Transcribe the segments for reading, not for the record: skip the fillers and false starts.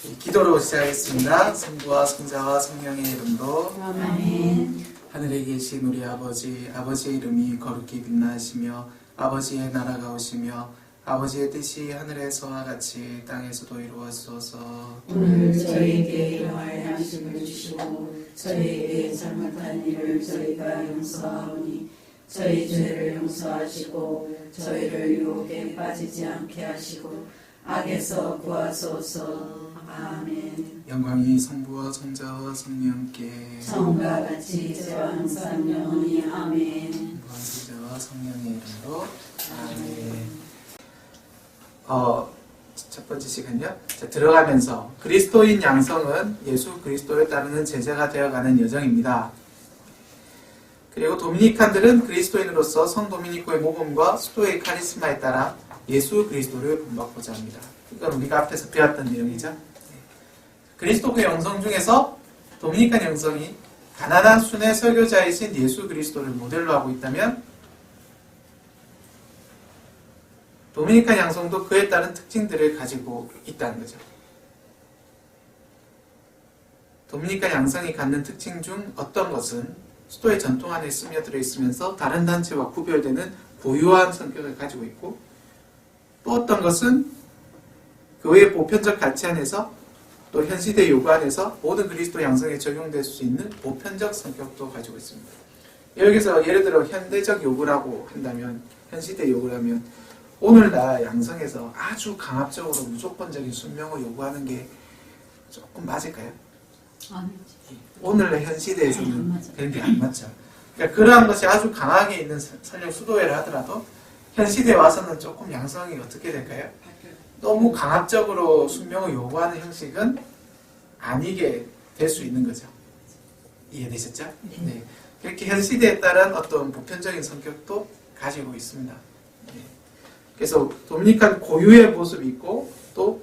기도로 시작하겠습니다. 성부와 성자와 성령의 이름으로 아멘. 하늘에 계신 우리 아버지, 아버지의 이름이 거룩히 빛나시며 아버지의 나라가 오시며 아버지의 뜻이 하늘에서와 같이 땅에서도 이루어지소서. 오늘 저희에게 일용할 양식을 주시고 저희에게 잘못한 일을 저희가 용서하오니 저희 죄를 용서하시고 저희를 유혹에 빠지지 않게 하시고 악에서 구하소서. 아멘. 영광이 성부와 성자와 성령께 처음과 같이 이제와 항상 영원히 아멘. 성부와 성자와 성령의 이름으로 아멘. 첫 번째 시간요. 들어가면서 그리스도인 양성은 예수 그리스도를 따르는 제자가 되어가는 여정입니다. 그리고 도미니칸들은 그리스도인으로서 성 도미니코의 모범과 수도의 카리스마에 따라 예수 그리스도를 본받고자 합니다. 이건 우리가 앞에서 배웠던 내용이죠. 그리스도교 영성 중에서 도미니칸 영성이 가난한 순회 설교자이신 예수 그리스도를 모델로 하고 있다면 도미니칸 양성도 그에 따른 특징들을 가지고 있다는 거죠. 도미니칸 양성이 갖는 특징 중 어떤 것은 수도의 전통 안에 스며들어 있으면서 다른 단체와 구별되는 고유한 성격을 가지고 있고, 또 어떤 것은 그 외의 보편적 가치 안에서 또 현시대 요구 안에서 모든 그리스도 양성에 적용될 수 있는 보편적 성격도 가지고 있습니다. 여기서 예를 들어 현대적 요구라고 한다면, 현시대 요구라면 오늘날 양성에서 아주 강압적으로 무조건적인 순명을 요구하는 게 조금 맞을까요? 아니지. 오늘날 현 시대에서는 그런 게 안 맞죠. 그러니까 그러한 것이 아주 강하게 있는 설령 수도회를 하더라도 현 시대에 와서는 조금 양성이 어떻게 될까요? 너무 강압적으로 순명을 요구하는 형식은 아니게 될 수 있는 거죠. 이해되셨죠? 네. 그렇게 현 시대에 따른 어떤 보편적인 성격도 가지고 있습니다. 네. 그래서 도미니칸 고유의 모습이 있고 또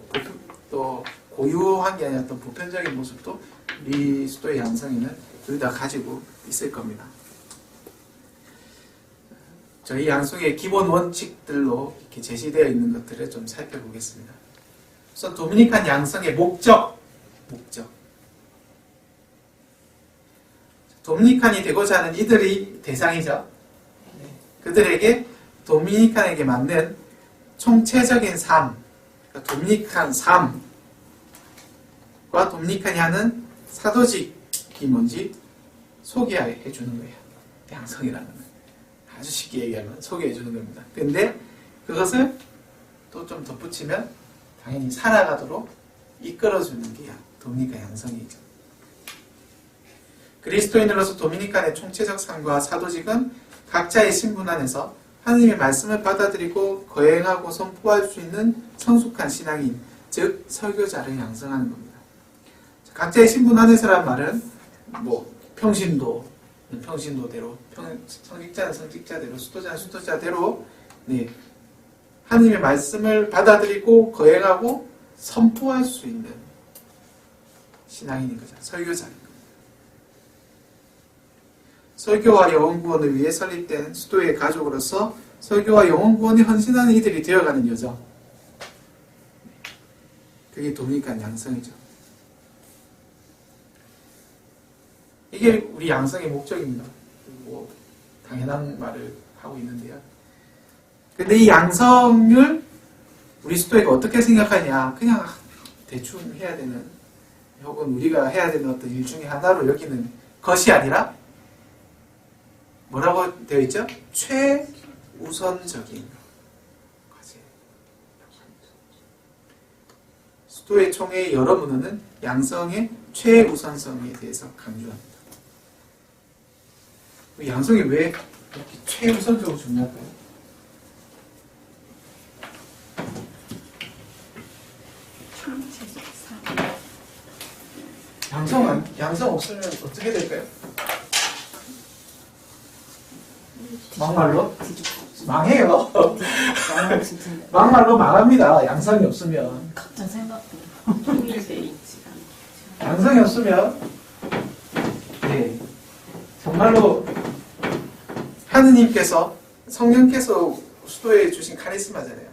고유한 게 아니라 어떤 보편적인 모습도 우리 수도의 양성에는 둘 다 가지고 있을 겁니다. 저희 양성의 기본 원칙들로 이렇게 제시되어 있는 것들을 좀 살펴보겠습니다. 우선 도미니칸 양성의 목적. 도미니칸이 되고자 하는 이들이 대상이죠. 그들에게 도미니칸에게 맞는 총체적인 삶, 그러니까 도미니칸 삶과 도미니칸이 하는 사도직이 뭔지 소개해 주는 거예요. 양성이라는 건. 아주 쉽게 얘기하면 소개해 주는 겁니다. 근데 그것을 또 좀 덧붙이면 당연히 살아가도록 이끌어주는 게 도미니칸 양성이죠. 그리스도인으로서 도미니칸의 총체적 삶과 사도직은 각자의 신분 안에서 하나님의 말씀을 받아들이고 거행하고 선포할 수 있는 성숙한 신앙인, 즉 설교자를 양성하는 겁니다. 각자의 신분 안에서란 말은 평신도대로, 성직자는 성직자대로, 수도자는 수도자대로 하나님의 말씀을 받아들이고 거행하고 선포할 수 있는 신앙인인 거죠. 설교자인 겁니다. 설교와 영혼구원을 위해 설립된 수도의 가족으로서 설교와 영혼구원에 헌신하는 이들이 되어가는 여정. 그게 도미니칸 양성이죠. 이게 우리 양성의 목적입니다. 당연한 말을 하고 있는데요. 근데 이 양성을 우리 수도회가 어떻게 생각하냐, 그냥 대충 해야 되는, 혹은 우리가 해야 되는 어떤 일 중에 하나로 여기는 것이 아니라 뭐라고 되어 있죠? 최우선적인 과제. 수도회 총회의 여러 문헌은 양성의 최우선성에 대해서 강조합니다. 양성이 왜 이렇게 최우선적으로 중요할까요? 양성 없으면 어떻게 될까요? 막말로? 망해요. 막말로 망합니다. 양성이 없으면. 각자 생각보다 양성이 없으면 정말로 하느님께서, 성령께서 수도에 주신 카리스마잖아요.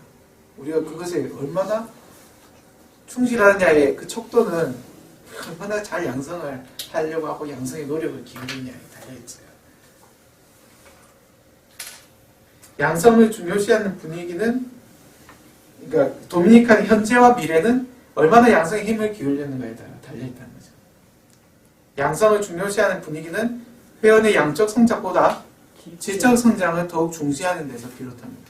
우리가 그것에 얼마나 충실하느냐의 그 척도는 얼마나 잘 양성을 하려고 하고 양성의 노력을 기울이느냐에 달려있어요. 양성을 중요시하는 분위기는, 그러니까 도미니칸의 현재와 미래는 얼마나 양성에 힘을 기울이는가에 따라 달려있다는 거죠. 양성을 중요시하는 분위기는 회원의 양적 성장보다 질적 성장을 더욱 중시하는 데서 비롯합니다.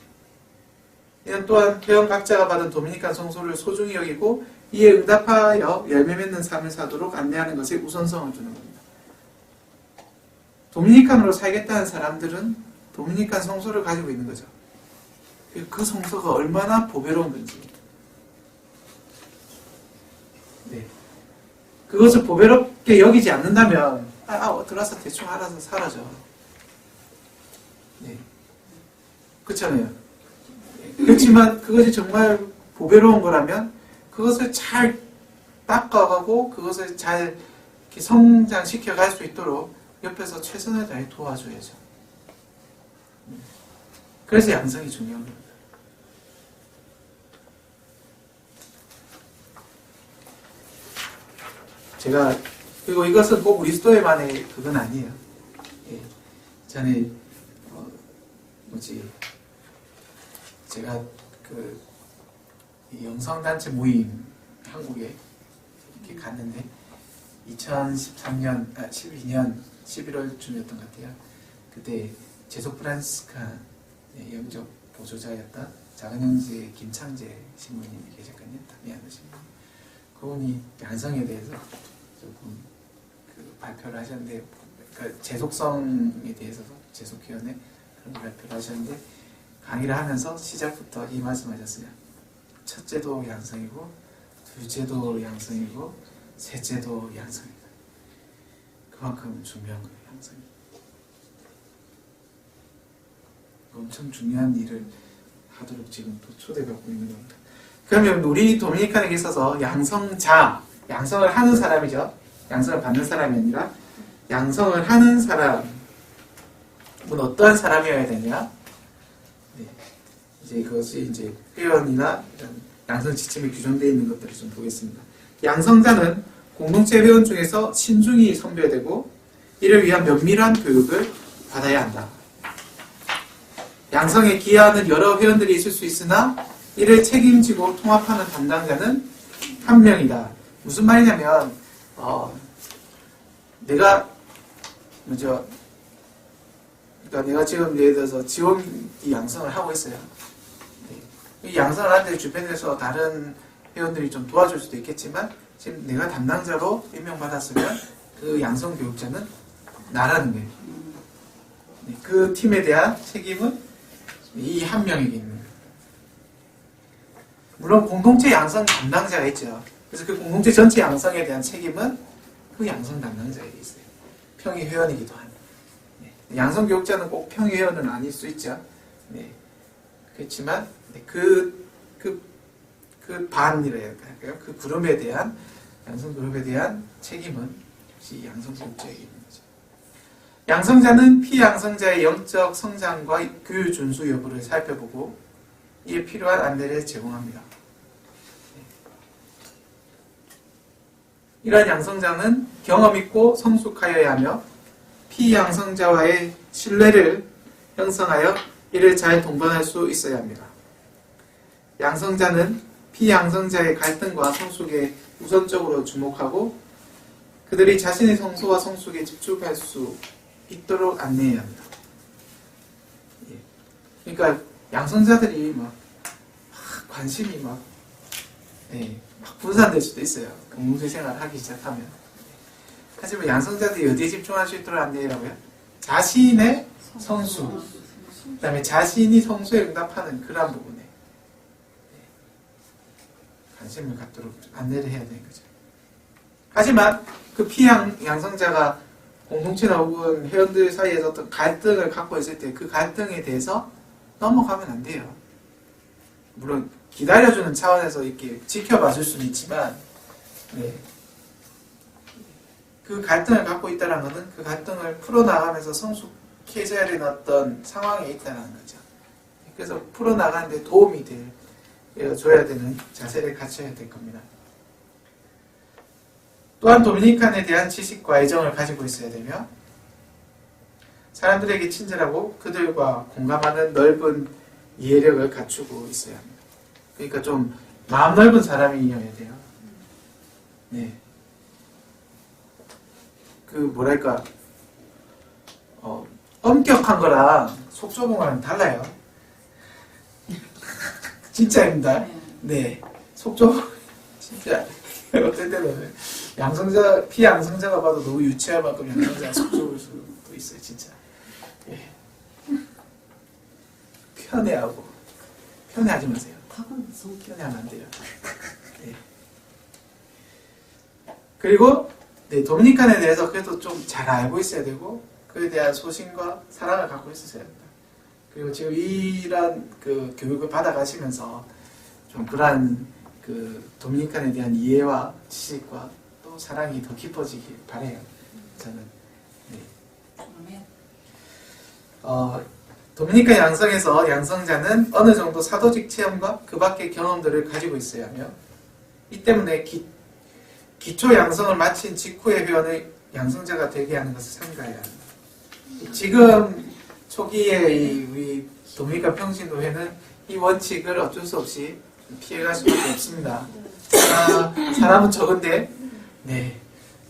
이는 또한 회원 각자가 받은 도미니칸 성소를 소중히 여기고 이에 응답하여 열매 맺는 삶을 사도록 안내하는 것에 우선성을 두는 겁니다. 도미니칸으로 살겠다는 사람들은 도미니칸 성소를 가지고 있는 거죠. 그 성소가 얼마나 보배로운 건지. 네. 그것을 보배롭게 여기지 않는다면 들어와서 대충 알아서 살아죠. 네. 그렇잖아요. 그렇지만 그것이 정말 보배로운 거라면 그것을 잘 닦아가고 그것을 잘 이렇게 성장시켜 갈 수 있도록 옆에서 최선을 다해 도와줘야죠. 그래서 양성이 중요한 겁니다. 그리고 이것은 꼭 그리스도의만의 그건 아니에요. 예. 전에 제가 이 영성단체 모임 한국에 이렇게 갔는데 2013년, 12년 11월쯤이었던 것 같아요. 그때 제소 프란스카 영적 보조자였던 작은 형제 김창재 신부님이 계셨거든요. 다미안의 신부. 그분이 양성에 대해서 조금 발표를 하셨는데, 그러니까 제속성에 대해서도 제속위원회 그런 발표를 하셨는데, 강의를 하면서 시작부터 이 말씀하셨어요. 첫째도 양성이고, 둘째도 양성이고, 셋째도 양성이다. 그만큼 중요한 거예요, 양성이. 엄청 중요한 일을 하도록 지금 또 초대받고 있는 겁니다. 그러면 우리 도미니칸에게 있어서 양성자, 양성을 하는 사람이죠. 양성을 받는 사람이 아니라 양성을 하는 사람은 어떠한 사람이어야 되냐? 네. 이제 그것이 이제 회원이나 이런 양성 지침에 규정되어 있는 것들을 좀 보겠습니다. 양성자는 공동체 회원 중에서 신중히 선별되고 이를 위한 면밀한 교육을 받아야 한다. 양성에 기여하는 여러 회원들이 있을 수 있으나 이를 책임지고 통합하는 담당자는 한 명이다. 무슨 말이냐면 그러니까 내가 지금 예를 들어서 지원이 양성을 하고 있어요. 네. 이 양성을 하는데 주변에서 다른 회원들이 좀 도와줄 수도 있겠지만 지금 내가 담당자로 임명받았으면 그 양성 교육자는 나라는 거예요. 네. 그 팀에 대한 책임은 이 한 명에게 있는 거예요. 물론 공동체 양성 담당자가 있죠. 그래서 그 공동체 전체 양성에 대한 책임은 그 양성 담당자에게 있어요. 평의 회원이기도 한. 네. 양성 교육자는 꼭 평의 회원은 아닐 수 있죠. 네. 그렇지만 그 반이라 해야 할까요? 그 그룹에 대한 양성 그룹에 대한 책임은 역시 양성 교육자에게 있는 거죠. 양성자는 피양성자의 영적 성장과 규율 준수 여부를 살펴보고 이에 필요한 안내를 제공합니다. 이러한 양성자는 경험 있고 성숙하여야 하며 피양성자와의 신뢰를 형성하여 이를 잘 동반할 수 있어야 합니다. 양성자는 피양성자의 갈등과 성숙에 우선적으로 주목하고 그들이 자신의 성소와 성숙에 집중할 수 있도록 안내해야 합니다. 예. 그러니까 양성자들이 막 관심이 막 분산될 수도 있어요. 공동체 생활을 하기 시작하면. 하지만 양성자들이 어디에 집중할 수 있도록 안내라고요? 자신의 성수, 그 다음에 자신이 성수에 응답하는 그러한 부분에 관심을 갖도록 안내를 해야 되는 거죠. 하지만 그 피양성자가 공동체나 혹은 회원들 사이에서 어떤 갈등을 갖고 있을 때 그 갈등에 대해서 넘어가면 안 돼요. 물론 기다려주는 차원에서 이렇게 지켜봐 줄 수는 있지만 그 갈등을 갖고 있다는 것은 그 갈등을 풀어나가면서 성숙해져야 되는 어떤 상황에 있다는 거죠. 그래서 풀어나가는데 도움이 줘야 되는 자세를 갖춰야 될 겁니다. 또한 도미니칸에 대한 지식과 애정을 가지고 있어야 되며 사람들에게 친절하고 그들과 공감하는 넓은 이해력을 갖추고 있어야 합니다. 그러니까 좀 마음 넓은 사람이어야 돼요. 네. 그 뭐랄까 엄격한 거랑 속 좁은 거랑 달라요. 진짜입니다. 네. 속 좁은 진짜 어떨 때는 피양성자가 봐도 너무 유치할 만큼 양성자가 속 좁을 수도 있어요. 진짜. 예. 편애하지 마세요. 편애하면 안 돼요. 네. 그리고 도미니칸에 대해서 그래도 좀 잘 알고 있어야 되고 그에 대한 소신과 사랑을 갖고 있으셔야 합니다. 그리고 지금 이런 그 교육을 받아가시면서 좀 그러한 그 도미니칸에 대한 이해와 지식과 또 사랑이 더 깊어지길 바래요. 저는. 네. 도미니칸 양성에서 양성자는 어느 정도 사도직 체험과 그 밖의 경험들을 가지고 있어야 하며 이 때문에 기초 양성을 마친 직후의 회원의 양성자가 되게 하는 것을 삼가해야 합니다. 지금 초기에 우리 도미니칸 평신도회는 이 원칙을 어쩔 수 없이 피해갈 수밖에 없습니다. 사람은 적은데 네,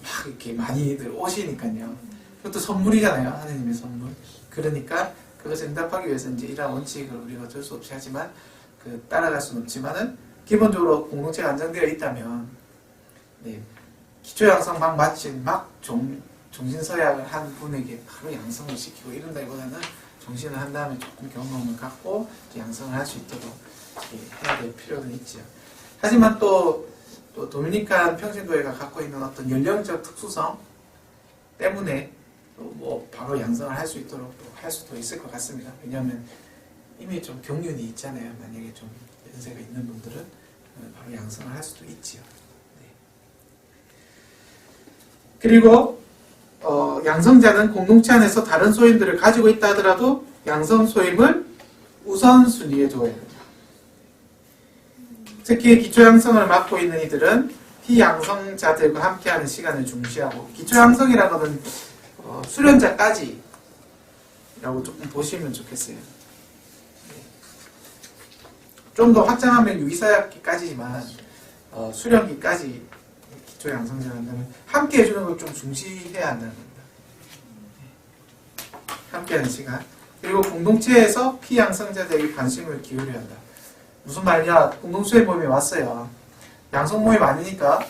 막 이렇게 많이들 오시니까요. 그것도 선물이잖아요. 하느님의 선물. 그러니까 그것을 응답하기 위해서 이제 이러한 원칙을 우리가 어쩔 수 없이 하지만 따라갈 수는 없지만은 기본적으로 공동체가 안정되어 있다면 네, 기초 양성 막 마친 막 정신서약을 한 분에게 바로 양성을 시키고 이런다기보다는 정신을 한 다음에 조금 경험을 갖고 양성을 할 수 있도록 해야 될 필요는 있죠. 하지만 또 도미니칸 평신도회가 갖고 있는 어떤 연령적 특수성 때문에 뭐 바로 양성을 할 수 있도록 또 할 수도 있을 것 같습니다. 왜냐하면 이미 좀 경륜이 있잖아요. 만약에 좀 연세가 있는 분들은 바로 양성을 할 수도 있지요. 네. 그리고 양성자는 공동체 안에서 다른 소임들을 가지고 있다 하더라도 양성 소임을 우선순위에 둬야 됩니다. 특히 기초 양성을 맡고 있는 이들은 피양성자들과 함께하는 시간을 중시하고 기초 양성이라는 것은 수련자까지 라고 조금 보시면 좋겠어요. 좀 더 확장하면 유기사역기까지지만 수련기까지 기초 양성자를 한다면 함께 해주는 걸 좀 중시해야 한다는 겁니다. 함께하는 시간. 그리고 공동체에서 피양성자들에게 관심을 기울여야 한다. 무슨 말이냐? 공동체 모임에 왔어요. 양성 모임 아니니까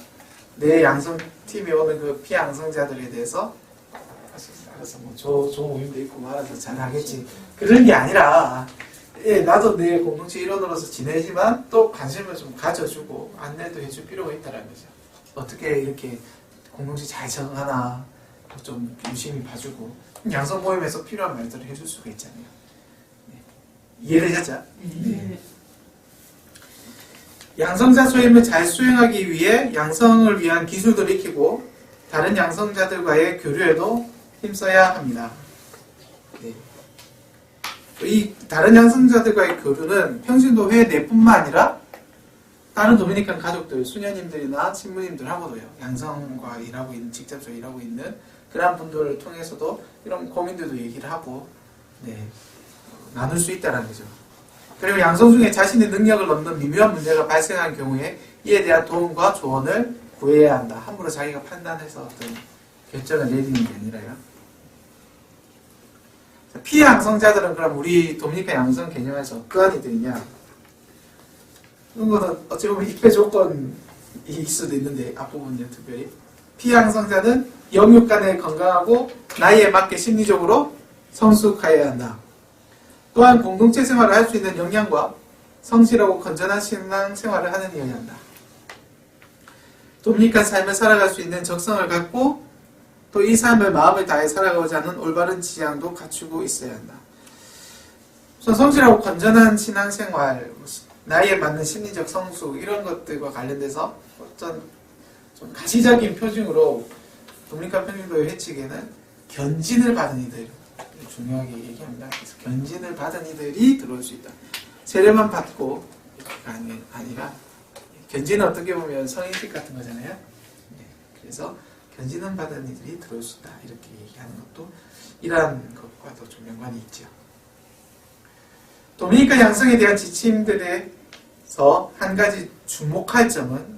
내 양성팀에 오는 그 피양성자들에 대해서 알아서 뭐 저 모임도 있고 뭐 알아서 잘 하겠지. 그런 게 아니라 나도 내 공동체 일원으로서 지내지만 또 관심을 좀 가져주고 안내도 해줄 필요가 있다는 거죠. 어떻게 이렇게 공동체 잘 적응하나 좀 유심히 봐주고 양성 모임에서 필요한 말들을 해줄 수가 있잖아요. 네. 이해를 하자. 네. 양성자 소임을 잘 수행하기 위해 양성을 위한 기술들을 익히고 다른 양성자들과의 교류에도 힘써야 합니다. 네. 이 다른 양성자들과의 교류는 평신도회 내뿐만 아니라 다른 도미니칸 가족들, 수녀님들이나 신부님들하고도요. 양성과 일하고 있는, 직접적으로 일하고 있는 그런 분들을 통해서도 이런 고민들도 얘기를 하고 네, 나눌 수 있다는 거죠. 그리고 양성 중에 자신의 능력을 넘는 미묘한 문제가 발생한 경우에 이에 대한 도움과 조언을 구해야 한다. 함부로 자기가 판단해서 어떤 결정을 내리는 게 아니라요. 피양성자들은 그럼 우리 도미니칸 양성 개념에서 어떠한 이들이냐? 이런 거는 어찌 보면 입회 조건이 있을 수도 있는데 앞부분요 특별히 피양성자는 영육 간에 건강하고 나이에 맞게 심리적으로 성숙하여야 한다. 또한 공동체 생활을 할 수 있는 역량과 성실하고 건전한 신앙 생활을 하는 이여야 한다. 도미니칸 삶을 살아갈 수 있는 적성을 갖고 또 이 삶을 마음을 다해 살아가고자 하는 올바른 지향도 갖추고 있어야 한다. 우선 성실하고 건전한 신앙 생활, 나이에 맞는 심리적 성숙 이런 것들과 관련돼서 어떤 좀 가시적인 표준으로 도미니칸 평신도의 회칙에는 견진을 받은 이들 중요하게 얘기합니다. 그래서 견진을 받은 이들이 들어올 수 있다. 세례만 받고 아니라 견진은 어떻게 보면 성인식 같은 거잖아요. 네. 그래서 견진은 받은 이들이 들어올 수 있다. 이렇게 얘기하는 것도 이러한 것과도 좀 연관이 있죠. 도미니카 양성에 대한 지침들에서 한 가지 주목할 점은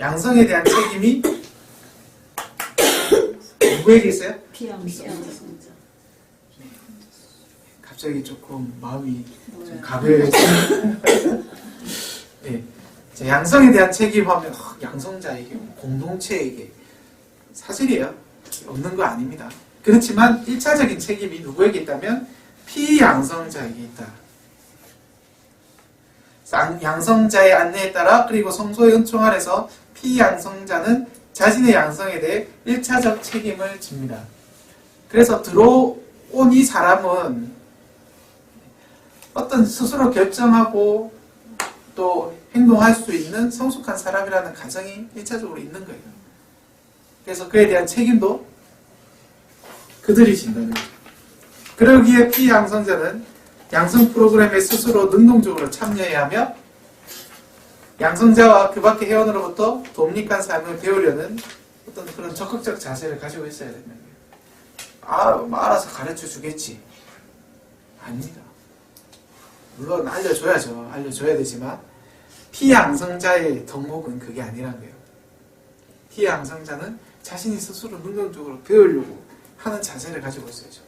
양성에 대한 책임이 누구에게 있어요? 피양성자. 갑자기 조금 마음이 좀 가벼워졌어요. 네. 양성에 대한 책임하면 양성자에게, 공동체에게 사실이에요. 없는 거 아닙니다. 그렇지만 1차적인 책임이 누구에게 있다면 피양성자에게 있다. 양성자의 안내에 따라 그리고 성소의 은총 아래서 피양성자는 자신의 양성에 대해 1차적 책임을 집니다. 그래서 들어온 이 사람은 어떤 스스로 결정하고 또 행동할 수 있는 성숙한 사람이라는 가정이 1차적으로 있는 거예요. 그래서 그에 대한 책임도 그들이 진다는 거죠. 그러기에 피양성자는 양성 프로그램에 스스로 능동적으로 참여해야 하며 양성자와 그 밖의 회원으로부터 독립한 삶을 배우려는 어떤 그런 적극적 자세를 가지고 있어야 된다는 거예요. 알아서 가르쳐 주겠지. 아닙니다. 물론 알려줘야죠. 알려줘야 되지만 피양성자의 덕목은 그게 아니란 거예요. 피양성자는 자신이 스스로 능동적으로 배우려고 하는 자세를 가지고 있어야죠.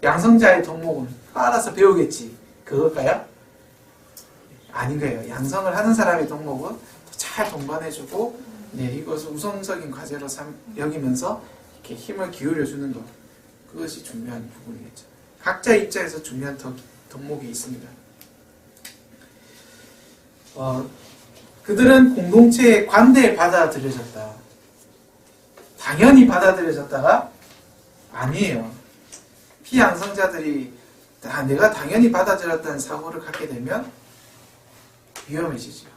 양성자의 덕목은 알아서 배우겠지. 그걸까요? 아닌 거예요. 양성을 하는 사람의 덕목은 잘 동반해주고 이것을 우선적인 과제로 여기면서 이렇게 힘을 기울여주는 것. 그것이 중요한 부분이겠죠. 각자의 입장에서 중요한 덕목이 있습니다. 그들은 공동체의 관대에 받아들여졌다. 당연히 받아들여졌다가 아니에요. 피양성자들이 내가 당연히 받아들였다는 사고를 갖게 되면 위험해지죠.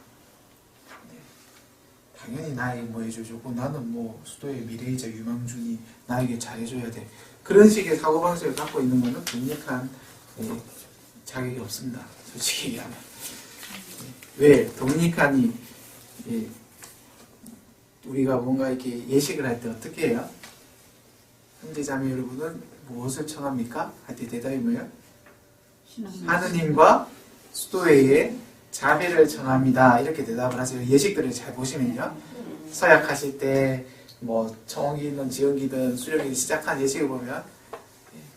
당연히 나에게 뭐 해줘주고 나는 뭐 수도의 미래이자 유망주니 나에게 잘해줘야 돼. 그런 식의 사고방식을 갖고 있는 것은 독립한 자격이 없습니다. 솔직히 얘기하면. 왜? 독립한이 우리가 뭔가 이렇게 예식을 할 때 어떻게 해요? 형제자매 여러분은 무엇을 청합니까? 할 때 대답이 뭐예요? 하느님과 수도회의 자매를 청합니다. 이렇게 대답을 하세요. 예식들을 잘 보시면요. 서약하실 때 뭐 청혼기든 지연기든 수령이 시작한 예식을 보면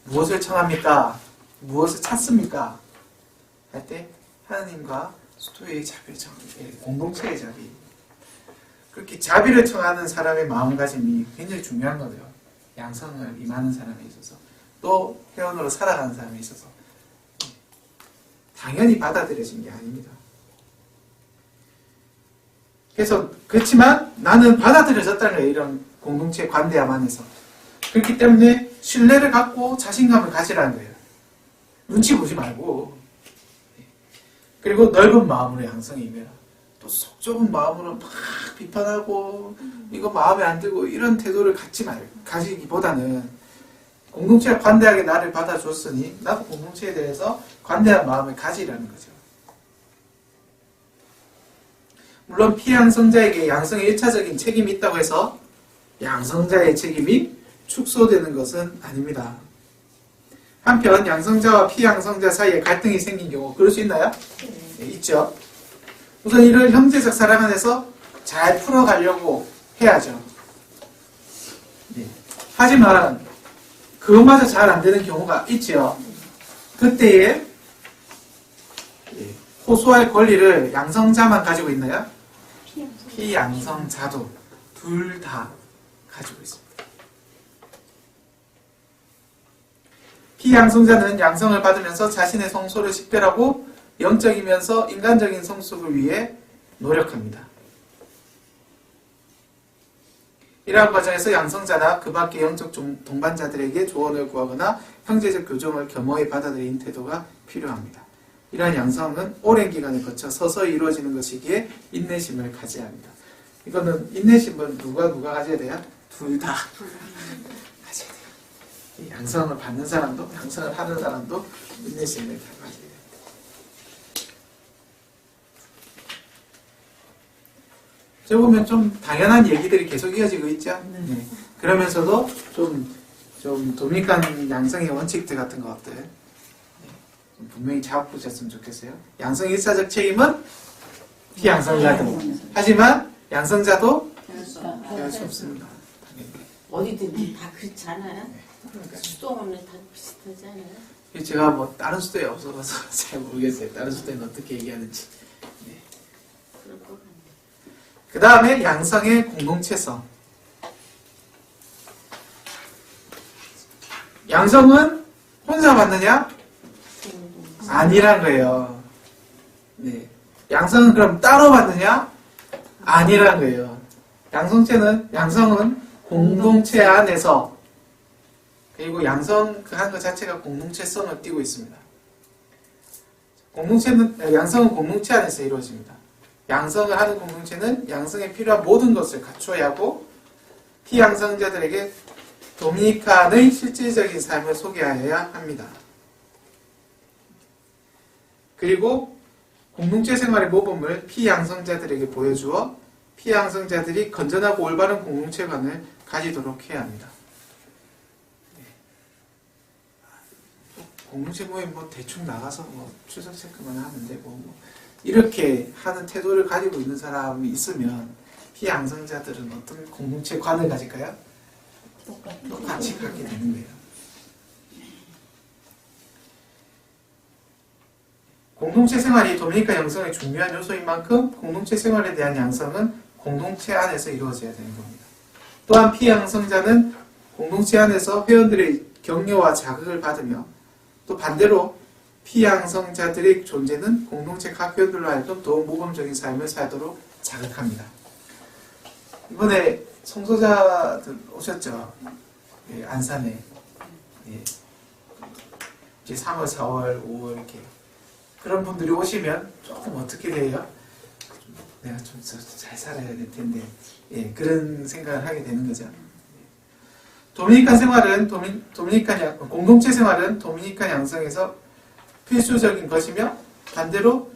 무엇을 청합니까? 무엇을 찾습니까? 할 때 하느님과 수도회의 자비를 청합니다. 공동체의 자비. 그렇게 자비를 청하는 사람의 마음가짐이 굉장히 중요한 거죠. 양성을 임하는 사람에 있어서 또 회원으로 살아가는 사람에 있어서 당연히 받아들여진 게 아닙니다. 그래서 그렇지만 나는 받아들여졌다는 거예요. 이런 공동체 관대함 안에서. 그렇기 때문에 신뢰를 갖고 자신감을 가지라는 거예요. 눈치 보지 말고. 그리고 넓은 마음으로 양성에 임해라. 또 속 좁은 마음으로 막 비판하고 이거 마음에 안 들고 이런 태도를 가지기보다는 공동체가 관대하게 나를 받아줬으니 나도 공동체에 대해서 관대한 마음을 가지라는 거죠. 물론 피양성자에게 양성의 1차적인 책임이 있다고 해서 양성자의 책임이 축소되는 것은 아닙니다. 한편 양성자와 피양성자 사이에 갈등이 생긴 경우 그럴 수 있나요? 네, 있죠. 우선 이를 형제적 사랑 안에서 잘 풀어가려고 해야죠. 네. 하지만 그것마저 잘 안 되는 경우가 있죠. 그때에 호소할 권리를 양성자만 가지고 있나요? 피양성자도 둘 다 가지고 있습니다. 피양성자는 양성을 받으면서 자신의 성소를 식별하고 영적이면서 인간적인 성숙을 위해 노력합니다. 이러한 과정에서 양성자나 그 밖의 영적 동반자들에게 조언을 구하거나 형제적 교정을 겸허히 받아들이는 태도가 필요합니다. 이러한 양성은 오랜 기간을 거쳐 서서히 이루어지는 것이기에 인내심을 가져야 합니다. 이거는 인내심은 누가 가져야 돼요? 둘 다 가져야 돼요. 양성을 받는 사람도 양성을 하는 사람도 인내심을 다 가져야 돼요. 어떻게 보면 좀 당연한 얘기들이 계속 이어지고 있죠. 네. 네. 그러면서도 좀 도미니칸 양성의 원칙들 같은 것들 좀 분명히 잡으셨으면 좋겠어요. 양성 일사적 책임은 피양성자도. 하지만 양성자도 피할 수 없습니다. 어디든지 다 그렇지 않아요? 그러니까 수도원은 다 비슷하지 않아요? 제가 뭐 다른 수도에 없어서 잘 모르겠어요. 다른 수도에는 어떻게 얘기하는지. 그럴 것 같네. 그 다음에 양성의 공동체성. 양성은 혼자 받느냐? 아니란 거예요. 네. 양성은 그럼 따로 받느냐? 아니란 거예요. 양성은 공동체 안에서, 그리고 양성 그 한 것 자체가 공동체성을 띠고 있습니다. 양성은 공동체 안에서 이루어집니다. 양성을 하는 공동체는 양성에 필요한 모든 것을 갖춰야 하고, 피양성자들에게 도미니칸의 실질적인 삶을 소개하여야 합니다. 그리고 공동체 생활의 모범을 피양성자들에게 보여주어 피양성자들이 건전하고 올바른 공동체관을 가지도록 해야 합니다. 공동체 모임 대충 나가서 출석 체크만 하는데 이렇게 하는 태도를 가지고 있는 사람이 있으면 피양성자들은 어떤 공동체관을 가질까요? 똑같이 갖게 되는 거예요. 공동체 생활이 도미니카 양성의 중요한 요소인 만큼 공동체 생활에 대한 양성은 공동체 안에서 이루어져야 되는 겁니다. 또한 피양성자는 공동체 안에서 회원들의 격려와 자극을 받으며 또 반대로 피양성자들의 존재는 공동체 각 회원들로 하여금 더 모범적인 삶을 살도록 자극합니다. 이번에 성소자들 오셨죠? 예, 안산에. 예. 이제 3월, 4월, 5월 이렇게. 그런 분들이 오시면 조금 어떻게 돼요? 내가 좀 잘 살아야 될 텐데. 예, 그런 생각을 하게 되는 거죠. 도미니칸 생활은, 공동체 생활은 도미니칸 양성에서 필수적인 것이며 반대로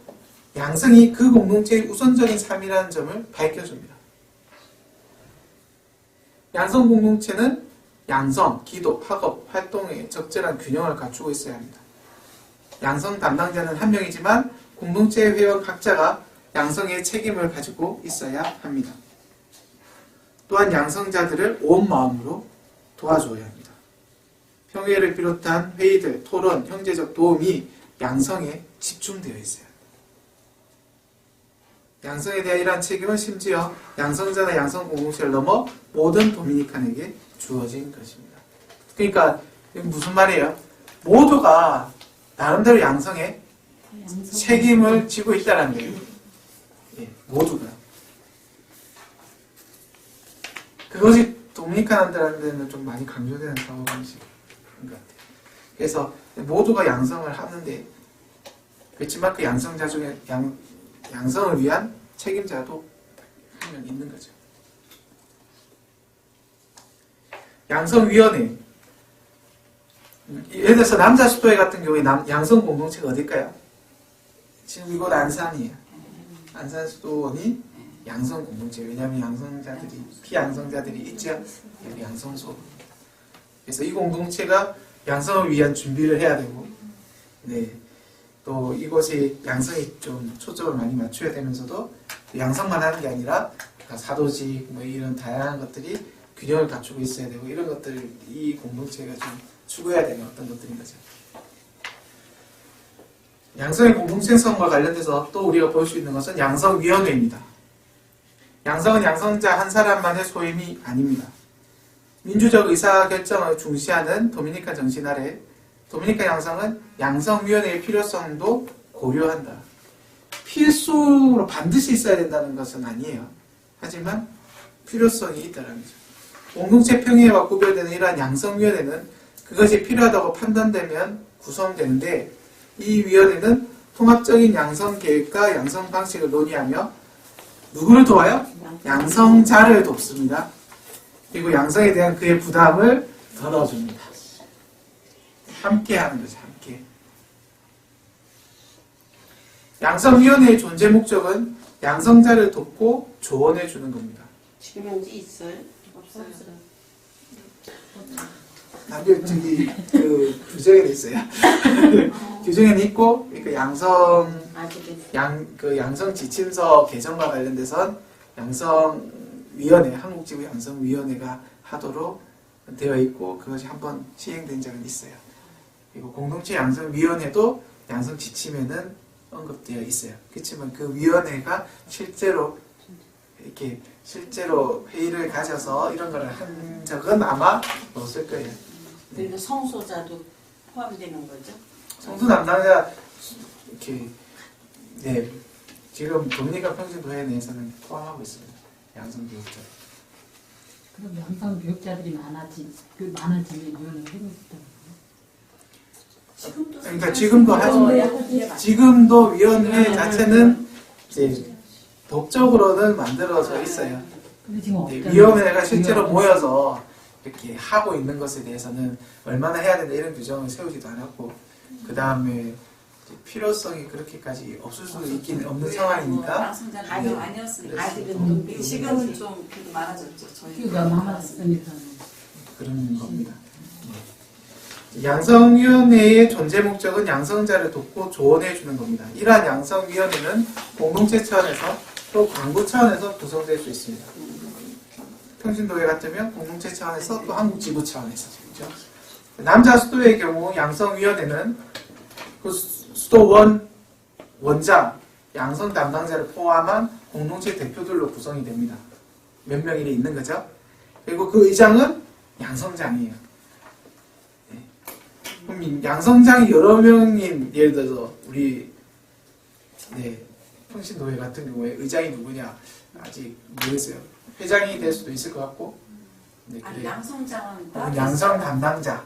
양성이 그 공동체의 우선적인 삶이라는 점을 밝혀줍니다. 양성 공동체는 양성, 기도, 학업, 활동의 적절한 균형을 갖추고 있어야 합니다. 양성 담당자는 한 명이지만 공동체 회원 각자가 양성의 책임을 가지고 있어야 합니다. 또한 양성자들을 온 마음으로 도와줘야 합니다. 평회를 비롯한 회의들, 토론, 형제적 도움이 양성에 집중되어 있어요. 양성에 대한 이러한 책임은 심지어 양성자나 양성 공동체를 넘어 모든 도미니칸에게 주어진 것입니다. 그러니까 무슨 말이에요? 모두가 나름대로 양성에 책임을 지고 있다는 거예요. 예, 모두가. 그것이 도미니칸들한테는 좀 많이 강조되는 사고 방식인 것 같아요. 그래서 모두가 양성을 하는데 그렇지만 그 양성자 중에 양성을 위한 책임자도 한 명 있는 거죠. 양성위원회. 예를 들어서 남자 수도회 같은 경우에 양성 공동체가 어딜까요? 지금 이곳 안산이에요. 안산 수도원이 양성 공동체. 왜냐하면 양성자들이 피양성자들이 있죠. 여기 양성소. 그래서 이 공동체가 양성을 위한 준비를 해야 되고, 네. 또 이곳에 양성이 좀 초점을 많이 맞춰야 되면서도 양성만 하는 게 아니라 사도직 이런 다양한 것들이 균형을 갖추고 있어야 되고 이런 것들 이 공동체가 좀 추구해야 되는 어떤 것들인 거죠. 양성의 공동체성과 관련돼서 또 우리가 볼 수 있는 것은 양성위원회입니다. 양성은 양성자 한 사람만의 소임이 아닙니다. 민주적 의사결정을 중시하는 도미니칸 정신 아래 도미니칸 양성은 양성위원회의 필요성도 고려한다. 필수로 반드시 있어야 된다는 것은 아니에요. 하지만 필요성이 있다는 거죠. 공동체 평의와 구별되는 이러한 양성위원회는 그것이 필요하다고 판단되면 구성되는데 이 위원회는 통합적인 양성 계획과 양성 방식을 논의하며 누구를 도와요? 양성자를 돕습니다. 그리고 양성에 대한 그의 부담을 덜어줍니다. 함께 하는 거죠. 함께. 양성위원회의 존재 목적은 양성자를 돕고 조언해 주는 겁니다. 지금 현재 있어요? 없어요. 저기 그 규정에는 있어요. 규정에는 있고, 그러니까 양성 지침서 개정과 관련돼선 양성위원회, 한국지구 양성위원회가 하도록 되어 있고, 그것이 한번 시행된 적은 있어요. 그리고 공동체 양성위원회도 양성 지침에는 언급되어 있어요. 그렇지만 그 위원회가 실제로 회의를 가져서 이런 거를 한 적은 아마 없을 거예요. 그리고 성소자도 포함되는 거죠? 성수 담당자 이렇게 네 지금 독립과평신도회 내에서는 포함하고 있습니다. 양성교육자. 그럼 양성 교육자들이 많아지면 위원회 생긴다고. 지금도 그러니까 지금도 하지만 지금도 위원회 자체는 이제 법적으로는 만들어져 있어요. 근데 지금 네, 없잖아요. 위원회가 실제로 모여서 이렇게 하고 있는 것에 대해서는 얼마나 해야 된다 이런 규정을 세우지도 않았고, 그 다음에 필요성이 그렇게까지 없을 수도 있긴 없는 상황이니까. 양성자는 아니었으니까. 아직은 좀 지금은 좀 그래도 많아졌죠. 저희 기후가 많았으니까. 그런 겁니다. 네. 양성위원회의 존재 목적은 양성자를 돕고 조언해 주는 겁니다. 이러한 양성위원회는 공동체 차원에서 또 광고 차원에서 구성될 수 있습니다. 평신도회 같으면 공동체 차원에서 또 한국지구 차원에서. 그렇죠? 남자 수도의 경우 양성위원회는 그 수도 원장, 양성 담당자를 포함한 공동체 대표들로 구성이 됩니다. 몇 명이 있는 거죠. 그리고 그 의장은 양성장이에요. 네. 그럼 양성장이 여러 명인, 예를 들어서 우리 평신도회 같은 경우에 의장이 누구냐 아직 모르겠어요. 회장이 될 수도 있을 것 같고. 네, 아니, 그래요. 양성장은 양성 담당자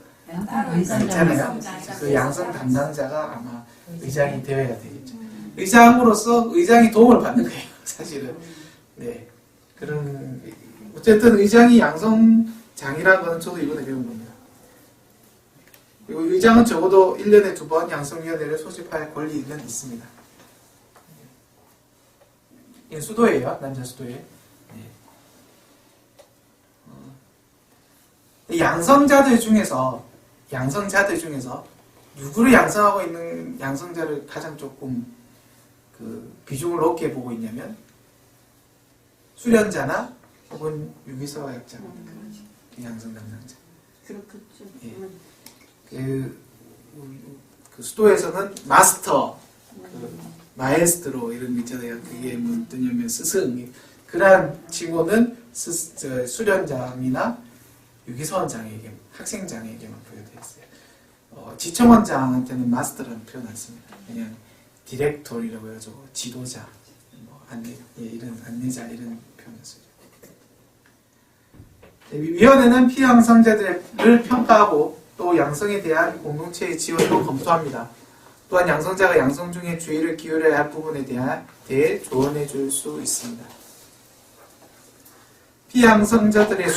따로 있잖아요. 양성장이라고 그 양성 담당자가 아마 의장이 되어야 되겠죠. 의장으로서 의장이 도움을 받는 거예요. 사실은. 네. 그런 어쨌든 의장이 양성장이라는 거는 저도 이번에 배운 겁니다. 그리고 의장은 적어도 1년에 2번 양성위원회를 소집할 권리는 있습니다. 이건 수도예요. 남자 수도에. 양성자들 중에서 누구를 양성하고 있는 양성자를 가장 조금 그 비중을 높게 보고 있냐면 수련자나 혹은 유기서학자 양성 담당자. 그렇겠죠. 예. 그 수도에서는 마스터, 마에스트로 이런 거 있잖아요. 그게 뭐냐면 스승. 그러한 칭호는 수련장이나 유기서원장에게, 학생장에게만 부여되어 있어요. 지청원장한테는 마스터라는 표현 안 씁니다. 그냥 디렉터리라고 해가지고 지도자, 이런 안내자 이런 표현을 쓰죠. 위원회는 피양성자들을 평가하고 또 양성에 대한 공동체의 지원도 검토합니다. 또한 양성자가 양성 중에 주의를 기울여야 할 부분에 대해 조언해 줄 수 있습니다. 피양성자들의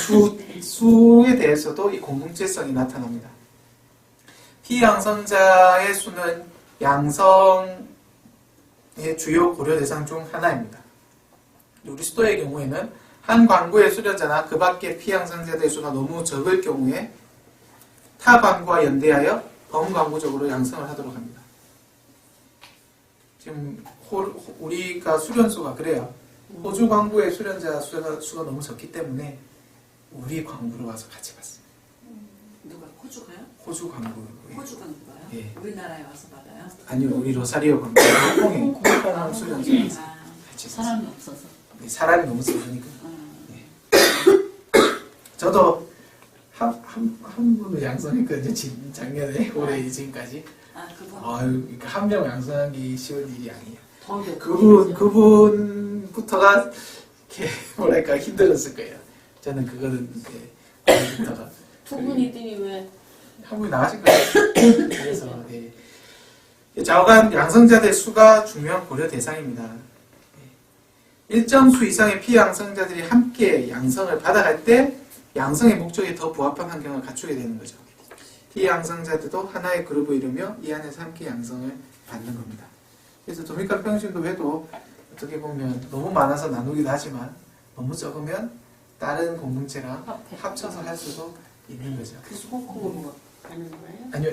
수에 대해서도 이 공동체성이 나타납니다. 피양성자의 수는 양성의 주요 고려 대상 중 하나입니다. 우리 수도의 경우에는 한 광구의 수련자나 그 밖의 피양성자들의 수가 너무 적을 경우에 타 광구와 연대하여 범광구적으로 양성을 하도록 합니다. 지금 우리가 수련수가 그래요. 호주 광구의 수련자 수가 너무 적기 때문에 우리 광구로 와서 같이 봤어요. 누가 호주가요? 호주 광구. 호주가 누가요? 예. 우리나라에 와서 받아요? 아니요, 우리 로사리오 광구. 홍콩 수련자 아, 같이 사람이 없어서. 네, 사람이 너무 적으니까. 음. 저도 한 분을 양성했거든요. 작년에 올해 지금까지. 아, 그분. 그러니까 한 명 양성하기 쉬운 일이 아니에요. 더더 그분부터가 이렇게 뭐랄까 힘들었을 거예요. 저는 그거는 그분부터가 두 분이더니 왜 한 분이 나가신 거예요. 그래서 좌우간 양성자들의 수가 중요한 고려 대상입니다. 일정 수 이상의 피양성자들이 함께 양성을 받아갈 때 양성의 목적에 더 부합한 환경을 갖추게 되는 거죠. 피양성자들도 하나의 그룹을 이루며 이 안에서 함께 양성을 받는 겁니다. 그래서 도미카 평신도회도 어떻게 보면 너무 많아서 나누기도 하지만 너무 적으면 다른 공동체랑 합쳐서 할 수도 있는 거죠. 그 소금으로 하는 거예요? 아니요,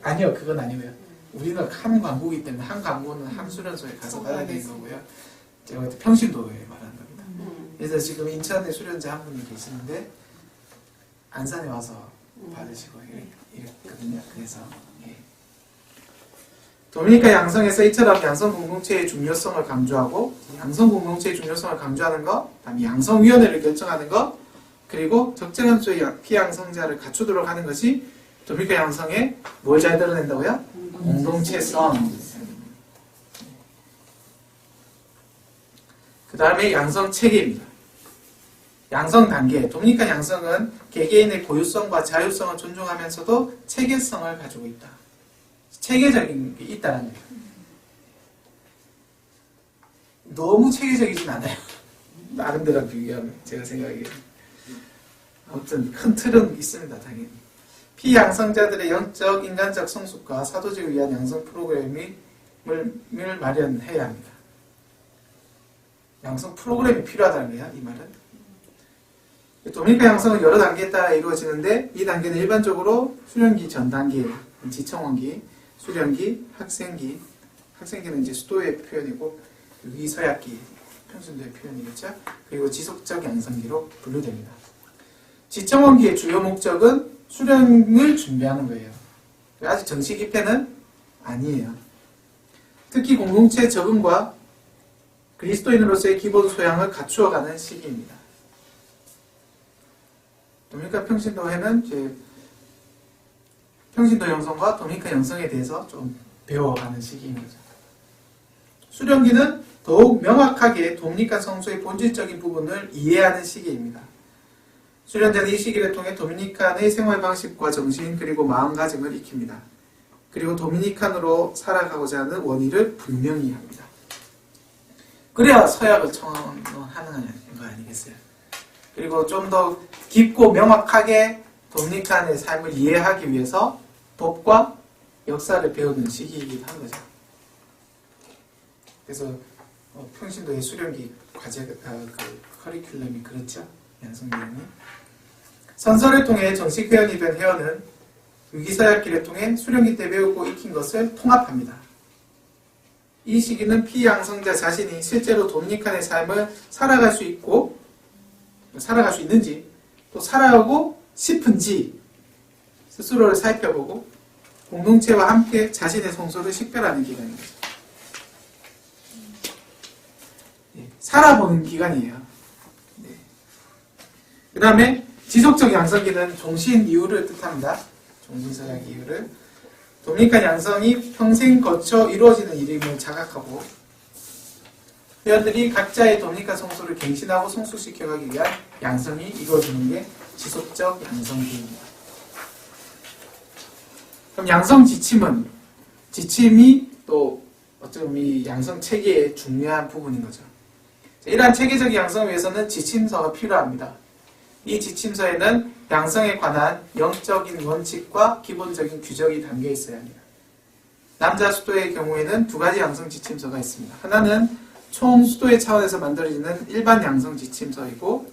아니요, 그건 아니고요. 우리는 한 광고이기 때문에 한 광고는 한 수련소에 가서 받아야 되는 거고요. 제가 그때 평신도에 말하는 겁니다. 그래서 지금 인천에 수련자 한 분이 계시는데 안산에 와서 받으시고 이랬거든요. 그래서 도미니카 양성에서 이처럼 양성 공동체의 중요성을 강조하고 양성 공동체의 중요성을 강조하는 것, 다음에 양성위원회를 결정하는 것, 그리고 적정한 수의 피양성자를 갖추도록 하는 것이 도미니카 양성에 뭘 잘 드러낸다고요? 공동체성. 그 다음에 양성 체계입니다. 양성 단계. 도미니카 양성은 개개인의 고유성과 자유성을 존중하면서도 체계성을 가지고 있다. 체계적인 게 있다는 거예요. 너무 체계적이진 않아요. 다른 데랑 비교하면 제가 생각하기에. 아무튼 큰 틀은 있습니다. 당연히. 피양성자들의 영적, 인간적 성숙과 사도직을 위한 양성 프로그램을 마련해야 합니다. 양성 프로그램이 필요하다는 거예요. 이 말은. 도미니카 양성은 여러 단계에 따라 이루어지는데 이 단계는 일반적으로 수련기 전 단계, 지청원기, 수련기, 학생기는 이제 수도의 표현이고 여기 서약기, 평신도의 표현이겠죠. 그리고 지속적 양성기로 분류됩니다. 지청원기의 주요 목적은 수련을 준비하는 거예요. 아직 정식 입회는 아니에요. 특히 공동체 적응과 그리스도인으로서의 기본 소양을 갖추어가는 시기입니다. 도미니카 평신도회는 이제 평신도 영성과 도미니카 영성에 대해서 좀 배워가는 시기인 거죠. 수련기는 더욱 명확하게 도미니카 성소의 본질적인 부분을 이해하는 시기입니다. 수련자는 이 시기를 통해 도미니칸의 생활 방식과 정신 그리고 마음가짐을 익힙니다. 그리고 도미니칸으로 살아가고자 하는 원의를 분명히 합니다. 그래야 서약을 청하는 거 아니겠어요? 그리고 좀 더 깊고 명확하게 도미니칸의 삶을 이해하기 위해서 법과 역사를 배우는 시기이기도 한 거죠. 그래서 평신도의 수련기 과제, 커리큘럼이 그렇죠. 양성내용이. 선서를 통해 정식 회원이 된 회원은 위기서약기를 통해 수련기 때 배우고 익힌 것을 통합합니다. 이 시기는 피양성자 자신이 실제로 도미니칸의 삶을 살아갈 수 있는지 또 살아가고 싶은지 스스로를 살펴보고 공동체와 함께 자신의 성소를 식별하는 기간입니다. 살아보는 기간이에요. 그 다음에 지속적 양성기는 종신 이유를 뜻합니다. 종신서약 이유를. 도미니칸 양성이 평생 거쳐 이루어지는 일임을 자각하고 회원들이 각자의 도미니칸 성소를 갱신하고 성숙시켜가기 위한 양성이 이루어지는 게 지속적 양성기입니다. 그럼 양성 지침이 또 어쩌면 이 양성 체계의 중요한 부분인 거죠. 이러한 체계적 양성을 위해서는 지침서가 필요합니다. 이 지침서에는 양성에 관한 영적인 원칙과 기본적인 규정이 담겨 있어야 합니다. 남자 수도의 경우에는 두 가지 양성 지침서가 있습니다. 하나는 총 수도의 차원에서 만들어지는 일반 양성 지침서이고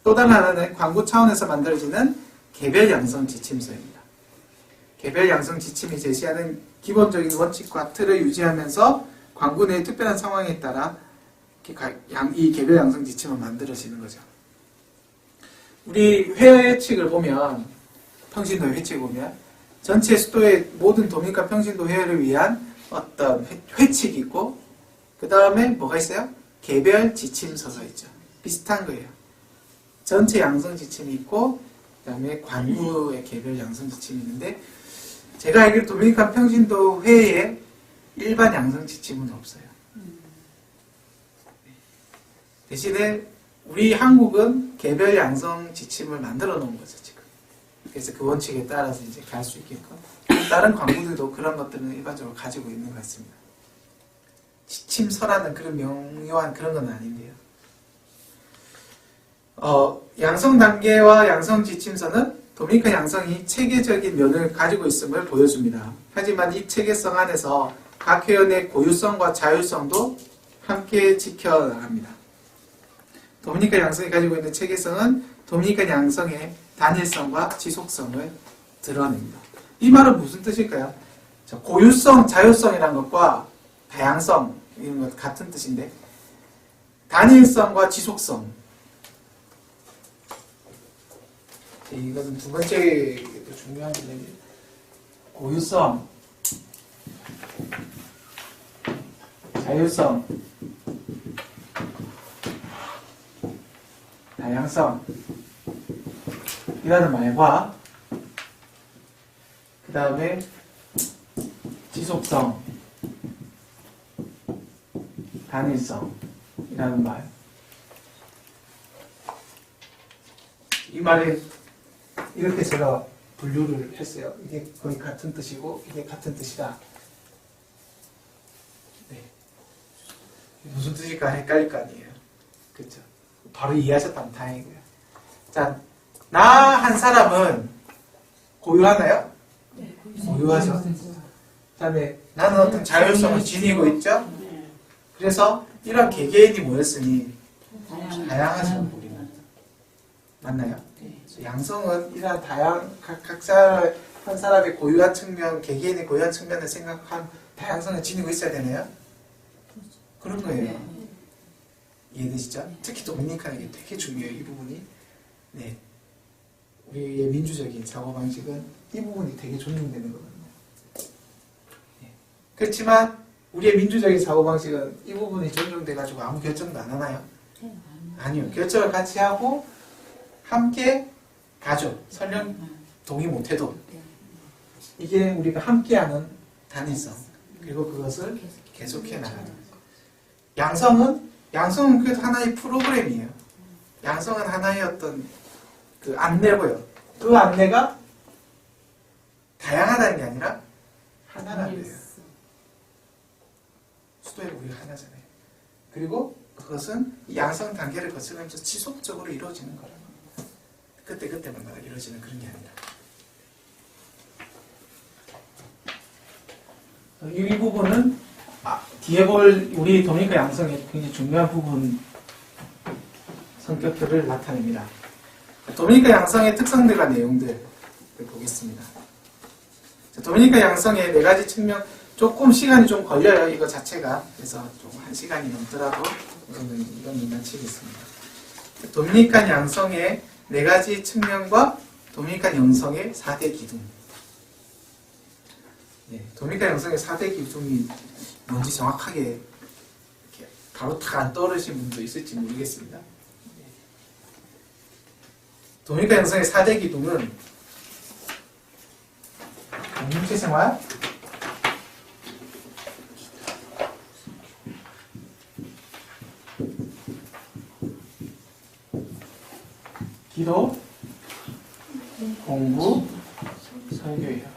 또 다른 하나는 광구 차원에서 만들어지는 개별 양성 지침서입니다. 개별 양성 지침이 제시하는 기본적인 원칙과 틀을 유지하면서 광구 내의 특별한 상황에 따라 이 개별 양성 지침을 만들어지는 거죠. 우리 회칙을 보면 평신도의 회칙을 보면 전체 수도의 모든 도미니카 평신도 회를 위한 어떤 회칙이 있고 그 다음에 뭐가 있어요? 개별 지침서가 있죠. 비슷한 거예요. 전체 양성 지침이 있고 그 다음에 관구의 개별 양성 지침이 있는데 제가 알기로 도미니카 평신도 회에 일반 양성 지침은 없어요. 대신에 우리 한국은 개별 양성 지침을 만들어 놓은 거죠, 지금. 그래서 그 원칙에 따라서 이제 갈 수 있게끔. 다른 광부들도 그런 것들은 일반적으로 가지고 있는 것 같습니다. 지침서라는 그런 명료한 그런 건 아닌데요. 양성 단계와 양성 지침서는 도미니카 양성이 체계적인 면을 가지고 있음을 보여줍니다. 하지만 이 체계성 안에서 각 회원의 고유성과 자율성도 함께 지켜나갑니다. 도미니카 양성이 가지고 있는 체계성은 도미니카 양성의 단일성과 지속성을 드러냅니다. 이 말은 무슨 뜻일까요? 고유성, 자율성이라는 것과 다양성 이런 것 같은 뜻인데 단일성과 지속성 이것은 두 번째 중요한 개념이에요. 고유성, 자율성, 다양성 이라는 말과 그 다음에 지속성, 단일성 이라는 말. 이 말에 이렇게 제가 분류를 했어요. 이게 거의 같은 뜻이고 이게 같은 뜻이다. 네. 무슨 뜻일까 헷갈릴 거 아니에요. 그렇죠? 바로 이해하셨다면 다행이고요. 자, 나 한 사람은 고유하나요? 네, 고유하죠. 그다음에 나는 어떤 자율성을 지니고 있죠. 네. 그래서 이런 개개인이 모였으니 다양하죠. 네. 우리는 맞나요? 네. 그래서 양성은 이런 각자 한 사람의 고유한 측면, 개개인의 고유한 측면을 생각한 다양성을 지니고 있어야 되나요? 그런 거예요. 네. 이해되시죠? 특히 도미니카는 이게 되게 중요해요. 이 부분이. 네. 우리의 민주적인 사고방식은 이 부분이 되게 존중되는 거거든요. 네. 그렇지만 우리의 민주적인 사고방식은 이 부분이 존중돼가지고 아무 결정도 안 하나요? 아니요. 결정을 같이 하고 함께 가죠. 설령 동의 못해도. 이게 우리가 함께하는 단일성. 그리고 그것을 계속해 나가는 거예요. 양성은 그래도 하나의 프로그램이에요. 양성은 하나의 어떤 그 안내고요. 그 안내가 다양하다는 게 아니라 하나라는 거예요. 수도에 우리가 하나잖아요. 그리고 그것은 이 양성 단계를 거쳐가면서 지속적으로 이루어지는 거라는 겁니다. 그때마다 이루어지는 그런 게 아니라. 이 부분은 뒤에 볼 우리 도미니카 양성의 굉장히 중요한 부분 성격들을 나타냅니다. 도미니카 양성의 특성들과 내용들을 보겠습니다. 도미니카 양성의 4가지 측면, 조금 시간이 좀 걸려요. 이거 자체가. 그래서 좀 1시간이 넘더라도 우선은 이건 마치겠습니다. 도미니카 양성의 4가지 측면과 도미니카 양성의 4대 기둥. 네, 도미니카 양성의 4대 기둥이 뭔지 정확하게 이렇게 바로 다 안 떠오르신 분도 있을지 모르겠습니다. 도미니카 양성의 4대 기둥은 공동체 생활, 기도, 공부, 설교예요.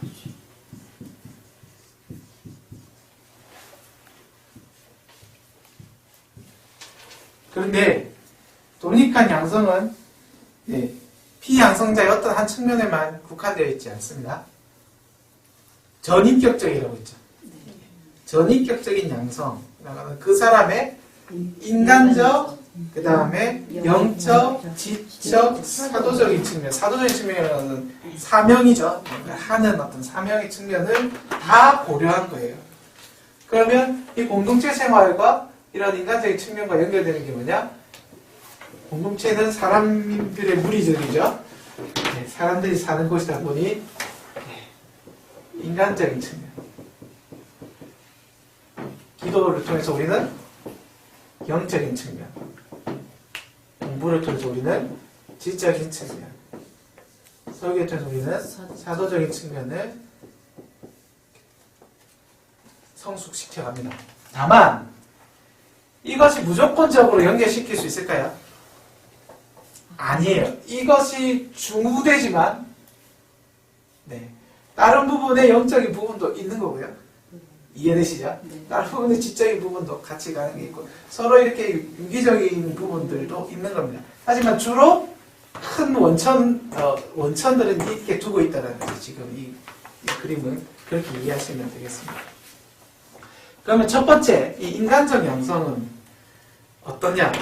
그런데 도미니칸 양성은 피양성자의 어떤 한 측면에만 국한되어 있지 않습니다. 전인격적이라고 했죠. 전인격적인 양성이라고 하는 그 사람의 인간적, 그 다음에 영적, 지적, 사도적인 측면, 사도적인 측면이라는 사명이죠. 하는 어떤 사명의 측면을 다 고려한 거예요. 그러면 이 공동체 생활과 이런 인간적인 측면과 연결되는 게 뭐냐? 공동체는 사람들의 무리들이죠. 네, 사람들이 사는 곳이다 보니 인간적인 측면. 기도를 통해서 우리는 영적인 측면. 공부를 통해서 우리는 지적인 측면. 설교를 통해서 우리는 사도적인 측면을 성숙시켜갑니다. 다만 이것이 무조건적으로 연결시킬 수 있을까요? 아니에요. 이것이 중후되지만 다른 부분의 영적인 부분도 있는 거고요. 이해되시죠? 다른 부분의 지적인 부분도 같이 가는 게 있고 서로 이렇게 유기적인 부분들도 있는 겁니다. 하지만 주로 큰 원천들은 이렇게 두고 있다는 거죠. 지금 이 그림은 그렇게 이해하시면 되겠습니다. 그러면 첫 번째, 이 인간적 양성은 어떠냐?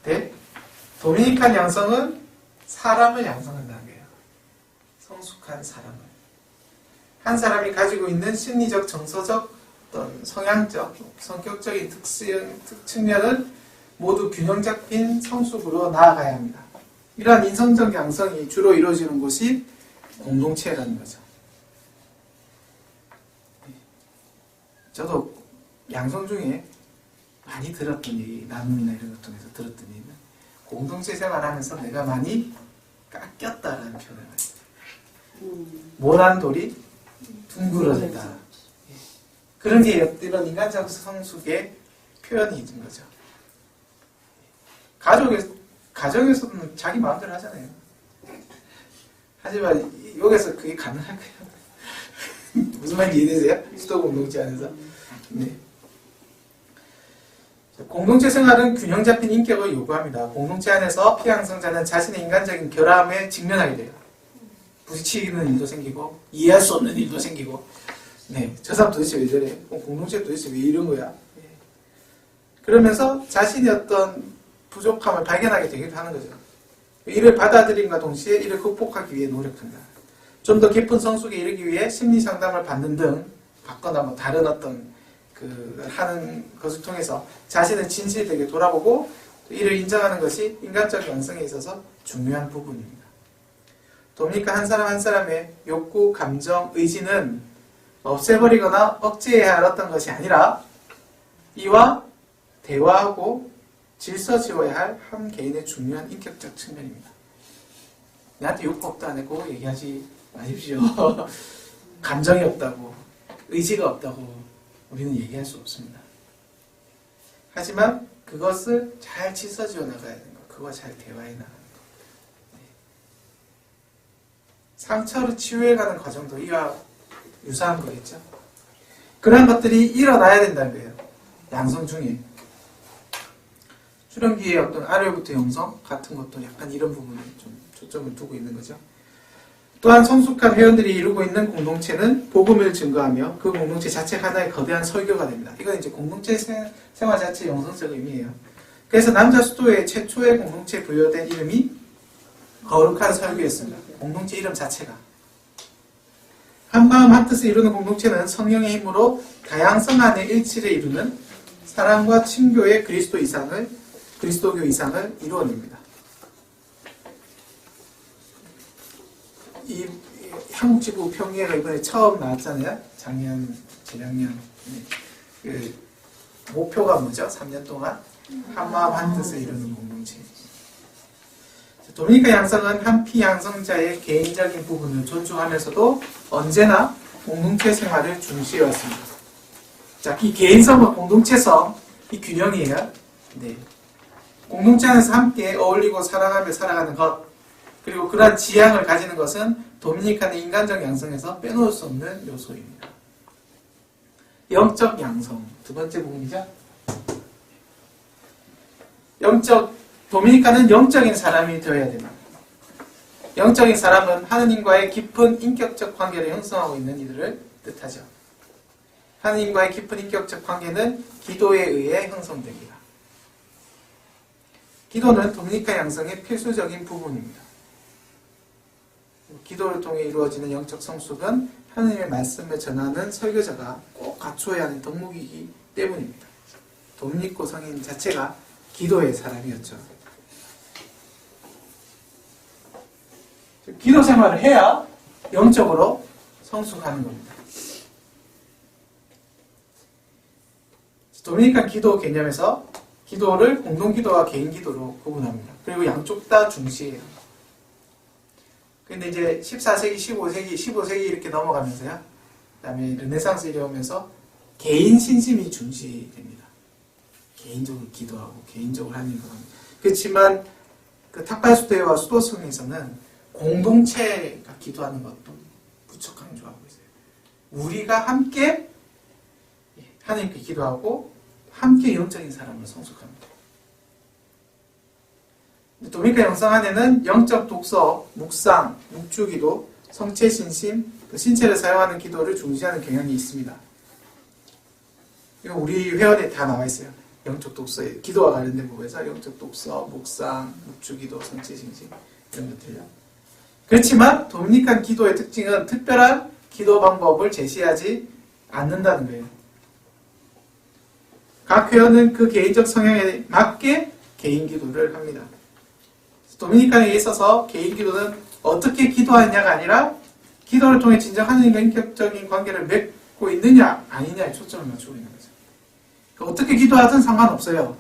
네? 도미니칸 양성은 사람을 양성한다는 거예요. 성숙한 사람을. 한 사람이 가지고 있는 심리적, 정서적, 어떤 성향적, 성격적인 측면을 모두 균형 잡힌 성숙으로 나아가야 합니다. 이러한 인성적 양성이 주로 이루어지는 곳이 공동체라는 거죠. 저도 양성 중에 많이 들었던 얘기, 나눔이나 이런 것 통해서 들었던 얘기는 공동체 생활하면서 내가 많이 깎였다라는 표현을 해요. 모란 돌이 둥그러졌다. 그런 게 이런 인간적 성숙의 표현이 있는 거죠. 가정에서는 자기 마음대로 하잖아요. 하지만 여기서 그게 가능할까요? 무슨 말인지 이해되세요? 수도 공동체 안에서. 네. 공동체 생활은 균형 잡힌 인격을 요구합니다. 공동체 안에서 피양성자는 자신의 인간적인 결함에 직면하게 돼요. 부딪히는 일도 생기고 이해할 수 없는 일도 생기고 네, 저 사람 도대체 왜 저래? 공동체 도대체 왜 이런 거야? 네. 그러면서 자신의 어떤 부족함을 발견하게 되기도 하는 거죠. 이를 받아들임과 동시에 이를 극복하기 위해 노력한다. 좀 더 깊은 성숙에 이르기 위해 심리 상담을 받는 등 받거나 뭐 다른 어떤 하는 것을 통해서 자신을 진실되게 돌아보고 이를 인정하는 것이 인간적 양성에 있어서 중요한 부분입니다. 도미니카 한 사람 한 사람의 욕구, 감정, 의지는 없애버리거나 억제해야 할 어떤 것이 아니라 이와 대화하고 질서 지어야 할 한 개인의 중요한 인격적 측면입니다. 나한테 욕구 없다 내고 얘기하지 마십시오. 감정이 없다고, 의지가 없다고 우리는 얘기할 수 없습니다. 하지만 그것을 잘 질서 지어 나가야 되는 것, 그와 잘 대화해 나가는 것. 네. 상처를 치유해가는 과정도 이와 유사한 거겠죠. 그런 것들이 일어나야 된다는 거예요. 양성 중에. 출현기의 어떤 아래부터 영성 같은 것도 약간 이런 부분에 좀 초점을 두고 있는 거죠. 또한 성숙한 회원들이 이루고 있는 공동체는 복음을 증거하며 그 공동체 자체가 하나의 거대한 설교가 됩니다. 이건 이제 공동체 생활 자체의 영성적 의미예요. 그래서 남자 수도의 최초의 공동체에 부여된 이름이 거룩한 설교였습니다. 공동체 이름 자체가. 한마음 한뜻을 이루는 공동체는 성령의 힘으로 다양성 안의 일치를 이루는 사랑과 친교의 그리스도교 이상을 이루어냅니다. 이 한국지부 평의회가 이번에 처음 나왔잖아요. 작년, 재작년. 그 목표가 뭐죠? 3년 동안 한마음 한뜻을 이루는 공동체. 도미니카 양성은 한 피 양성자의 개인적인 부분을 존중하면서도 언제나 공동체 생활을 중시해왔습니다. 자, 이 개인성과 공동체성, 이 균형이에요. 네. 공동체 안에서 함께 어울리고 사랑하며 살아가는 것, 그리고 그러한 지향을 가지는 것은 도미니카의 인간적 양성에서 빼놓을 수 없는 요소입니다. 영적 양성, 두 번째 부분이죠. 도미니카는 영적인 사람이 되어야 됩니다. 영적인 사람은 하느님과의 깊은 인격적 관계를 형성하고 있는 이들을 뜻하죠. 하느님과의 깊은 인격적 관계는 기도에 의해 형성됩니다. 기도는 도미니카 양성의 필수적인 부분입니다. 기도를 통해 이루어지는 영적 성숙은 하느님의 말씀을 전하는 설교자가 꼭 갖추어야 하는 덕목이기 때문입니다. 도미니코 성인 자체가 기도의 사람이었죠. 기도 생활을 해야 영적으로 성숙하는 겁니다. 도미니칸 기도 개념에서 기도를 공동기도와 개인기도로 구분합니다. 그리고 양쪽 다 중시해요. 근데 이제 14세기, 15세기 이렇게 넘어가면서요. 그 다음에 르네상스 이래오면서 개인 신심이 중시됩니다. 개인적으로 기도하고 개인적으로 하는 거 합니다. 그렇지만 그 탁발수도회와 수도성에서는 공동체가 기도하는 것도 무척 강조하고 있어요. 우리가 함께 하나님께 기도하고 함께 영적인 사람을 성숙합니다. 도미니카 영성 안에는 영적 독서, 묵상, 묵주기도, 성체 신심, 신체를 사용하는 기도를 중시하는 경향이 있습니다. 이거 우리 회원에 다 나와 있어요. 영적 독서, 기도와 관련된 부분에서 영적 독서, 묵상, 묵주기도, 성취증식 이런 것들이요. 그렇지만 도미니칸 기도의 특징은 특별한 기도 방법을 제시하지 않는다는 거예요. 각 회원은 그 개인적 성향에 맞게 개인 기도를 합니다. 도미니칸에 있어서 개인 기도는 어떻게 기도하느냐가 아니라 기도를 통해 진정 하나님과 인격적인 관계를 맺고 있느냐 아니냐에 초점을 맞추고 있는 거죠. 그러니까 어떻게 기도하든 상관없어요.